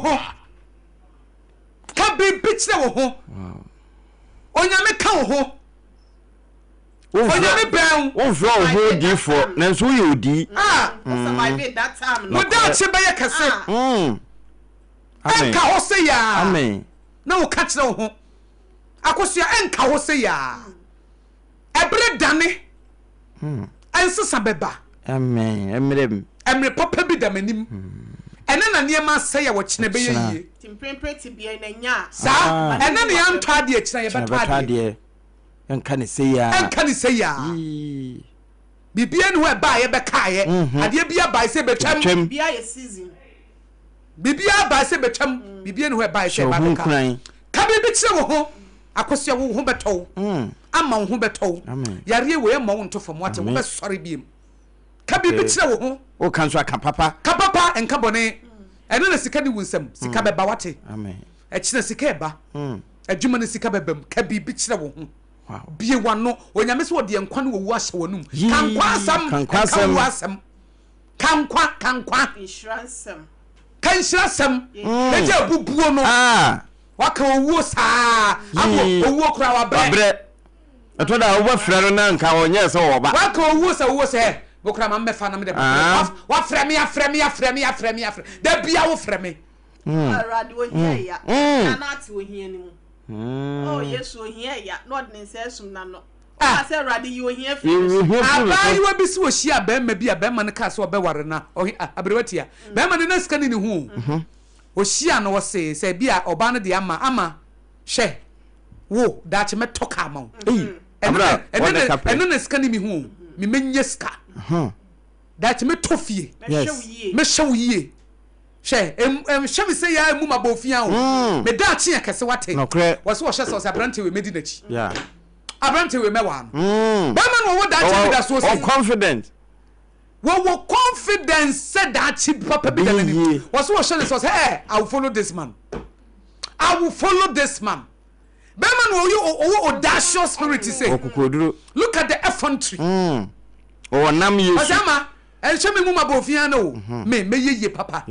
ho onyame ka wo ho Onyame ben. Wo fro ho di for na so ye odi. Survive that time. Wo da che be ye kase. Enka ho se ya. Amen. Na wo ka kire wo ho. Akosua enka ho se ya. Ebre dane. Ensesa beba. Amen. Emre papa bi da manim. Ene na niema se ya wo kine be ye. Timpempe ti bia na nya. Sa ene ne ya ntwa de kire ye betwa de. Enka ne se ya. Bibia ne ho ba ye be kae. Ade bia ba se betwam. Bia ye season. Bibia ba se betwam. Bibia ne ho ba ye se ba ka. Ka bibi kire wo ho. Akosua wo ho beto. Ama wo ho beto. Yare we ma wo ntofo mo ate wo be sori biem. Ka bibi kire wo ho. O kan so aka papa. Ka papa enka bone. Eno na sika ni wunsam. Sika beba wate. Amen. E kire sika eba. Adwuma ne sika bebam. Ka bibi kire wo ho. Wow. Bie wano onyame so de enkwa ne wo ahye wonum. Kankwa asam. Kankwa. Insurance. Kansirasam. Eje bubuo no. Waka owo saa. Abo owo kura wa bre. Eto da wo frɛ no na nka onye se wo ba. Waka owo se bo kura ma mefa na me de. Wa frɛ me. Da bia wo frɛ me. Radio here ya. Na ati wo hia ni mu. Oh yes, so here ya. Not necessary na no. I say radio you here finish. Abai wa bisi wo hia ba ma bia ba ma ne ka so be ware na. Abrewatia. Ba ma ne na sika ni hu. O hia no wo se bia oba no de ama hwe. Wo da che metoka ma. Eno na sika ni mi hu. Mi menye sika. Da che metofie. Me hwe yie. She shemi say ya mu mabofia o me da chi akese wate wo so wo hye so abrante we medi nachi abrante we mewa no ba man wo da chi da so say confident wo confidence said that chi papa bi da ni wo so wo hye so say hey I will follow this man ba man wo audacious spirit say look at the effrontery o nam yesu and show me mama bofia no me ye papa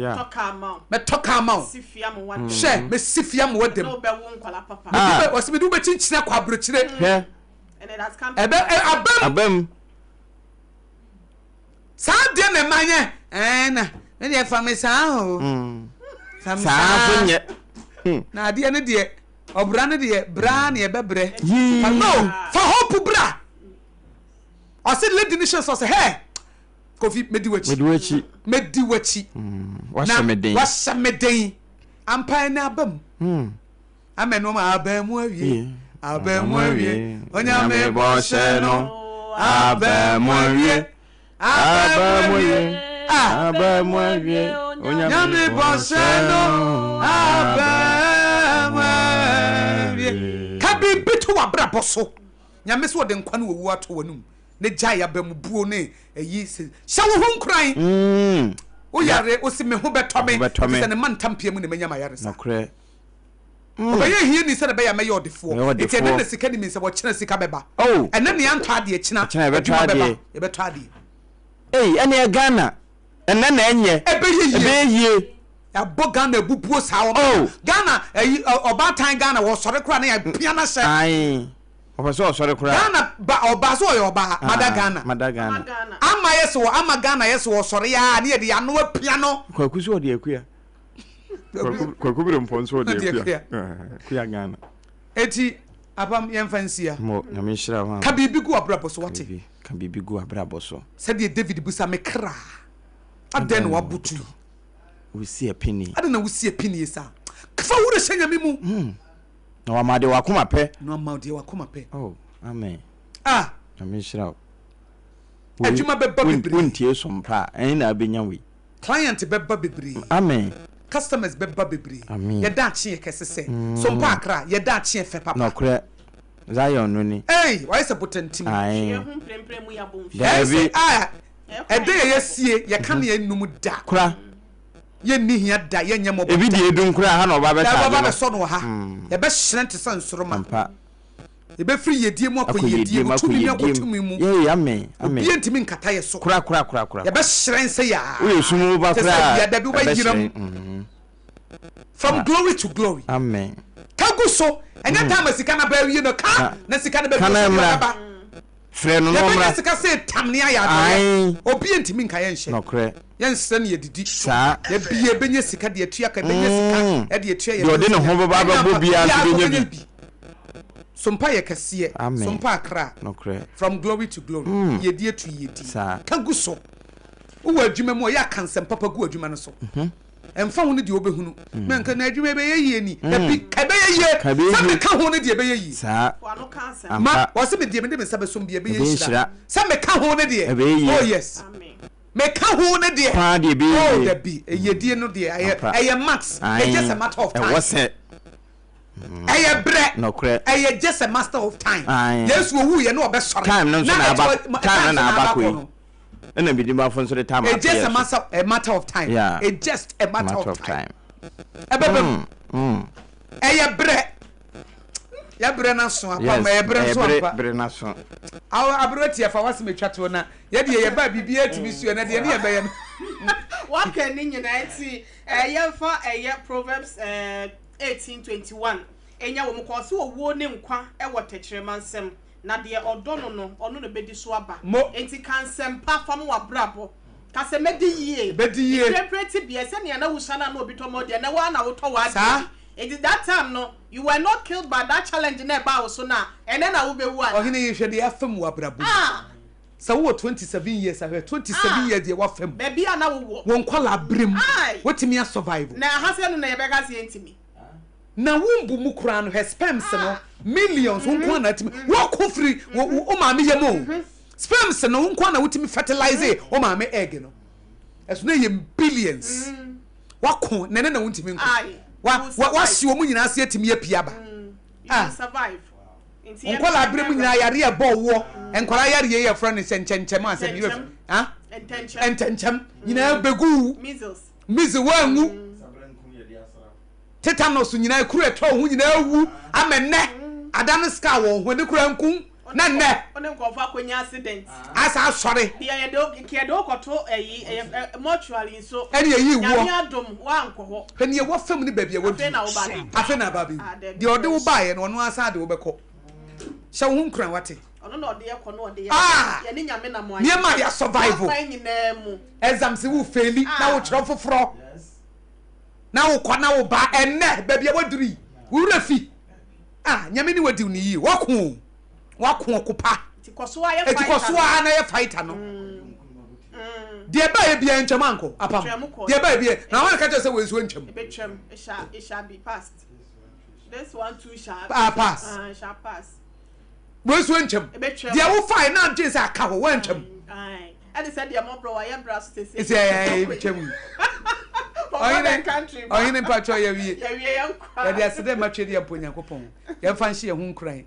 toka amount sifia mo wadem she me sifia mo wadem no be wo nkwala papa o se me du be chinchina kwa abrochire and it has come abem sa de na manye na me de fa me sa o sa funye na de ne de obra ne de bra ne bebre no for hope bra o se lady nation so say hey Kofi mediwachi wasameden ampa na abam ameno ma abamu awie onyame bo hye no abamu awie onyame bo hye no abamu awie kabi bitu wabra boso nyame so de nkwa no wowu ato wanum ne jaya bamubuo ne eyi se shawo hunkran o yare o se me ho betome se ne mantampia mu ne manya mayare sa nokre o ye hie ni se ne be ya me yodefo ete ne sika ni mi se wo kina sika beba ene ne antwa de kina e beto ade ene Ghana ene na enye ebe yie ya boga na bubuo sa wo Ghana eyi obatan Ghana wo sore kra na ya pia na hye ai Obaso sorry kura. Ghana ba obaso yo ba Madagana. Ama yeso ama Ghana yeso sorry ya na ye de ano apia no. Kwakusu odi akua. Kwakubire mponso odi akua. Kuya Ghana. Eti apam yemfansia. Mo na me hira ho. Ka bibi gu abraboso wate. Ka bibi gu abraboso. Said ye David busa me kra. Aden wa butu. We see a penny. Adena we see a penny sa. Kafa wo de hyanya mimu. No amade wakoma pe. Oh, amen. Na me hira. Adwuma beba bebre. Wontie sompa, en na abenya we. Client beba bebre. Amen. Customers beba bebre. Amen. Ye da chi ekese sompa akra, ye da chi efe papa. No kre. Zion no ni. Why is a potentim? Ye hu premprem ya bomfi. David. Ede ye sie, ye kan ye num da. Kra. Ye ni hia da ye nyem obo. Ebi die dun kra ha na oba beta. Da baba so no ha. Ye be hyerent sansoro ma. Ampa. Ye be free yedie mu akoyedie mu tumi mu akotumi mu. Ye amen. Ye ntimi nkata ye so. Kra. Ye be hyerent se ya. We sumu ba kra. Ya da bi ba yiram. From glory to glory. Amen. Kagu so enya time sika na ba wie no ka na sika na ba frɛ no no mra sika say tam ne ayado obi ntimi nka ye nhye no kre yense ne yedidi sa ye bie benye sika de atua ka benye sika e de atua ye de ne ho baba babo bia so benya bi Sompa ye kese Sompa akra no kre from glory to glory yedi atu yedi sa kangu so wo adwuma mu ya kansem papa gu adwuma no so emfa ho ne de obehunu menka na adwuma be ye ni ebi ka be ye sa me ka ho ne de be ye sa wano kansem ma wo se me de me sa be so be ye shira sa me ka ho ne de oh yes amen me ka ho ne de pa de be oh de bi yedie no de aye max it's just a matter of time what's it aye bre no kre aye just a master of time yes wo wu ye no obesore time no na abako and be the phone so the time it's just a matter of time it's just a matter of time aye bre ya bre na so apa ma bre so apa bre na so aw abroti afa wase metwato na ye de ye ba bibia atimi suo na de ne ye be ye what can ni nyina enti ye fa Proverbs 18:21 enya wo mkose owo ne nkwa e wo tekyerema nsem na de odono no ono no bedi so aba enti kansem pa fam wa brabo kase medi yie interpret bia se ne na wusana na obi to mo de na wa na wo to wa it is that time no you were not killed by that challenge na ba so na and then I will be one Oheneyere hwede afam wa brabo so wo 27 years ahwe 27 years de wa fam baby ana wo won kwala brem wetimi survive na hase no na ye bega se ntimi na wumbu mu kura no sperms no millions won kwa na timi wo ko free o ma me yemo sperms no won kwa na wutimi fertilize o ma me egg no eso na ye billions wa ko na na wuntimi nko wa si omu nyina ase atimi apia ba survive nkola brem nyina yare e bo wo enkola yare ye friend senchenchem asem you intention nyina begu measles wangu tetanus nyina kuru eto ho nyina awu amenne adane ska wo ho ne kura nku na nne one nkofa akonya accident asa asore dia ye do koto mortuary so ene yi wo ya adom wa nkoho ene wo fam ne babia wo afi na babi de ode wo baaye no ono asa de wo beko sha wo nkran wate ono na ode ye ko no ode ye ne nyame na mo ayi ne ma ya survival exams wo faili na wo tro foforo na wo kwa na wo ba enne babia waduri wo rafi nyame ni wadi ni yi wako kupa tikoso na ye fighter no de ba ye bia ntwam anko apam de ba ye bia na wan ka say we so ntwam betwam it shall be passed this one too shall pass shall pass we so ntwam de wo fight na ntwe say aka ho wan ntwam and said the Mọ́borọ̀ ya bra so say say betwam Oheneyere patro ya wie ya nkwa ya de asede matwe de ampo Nyankopon ya fa nhye ho nkran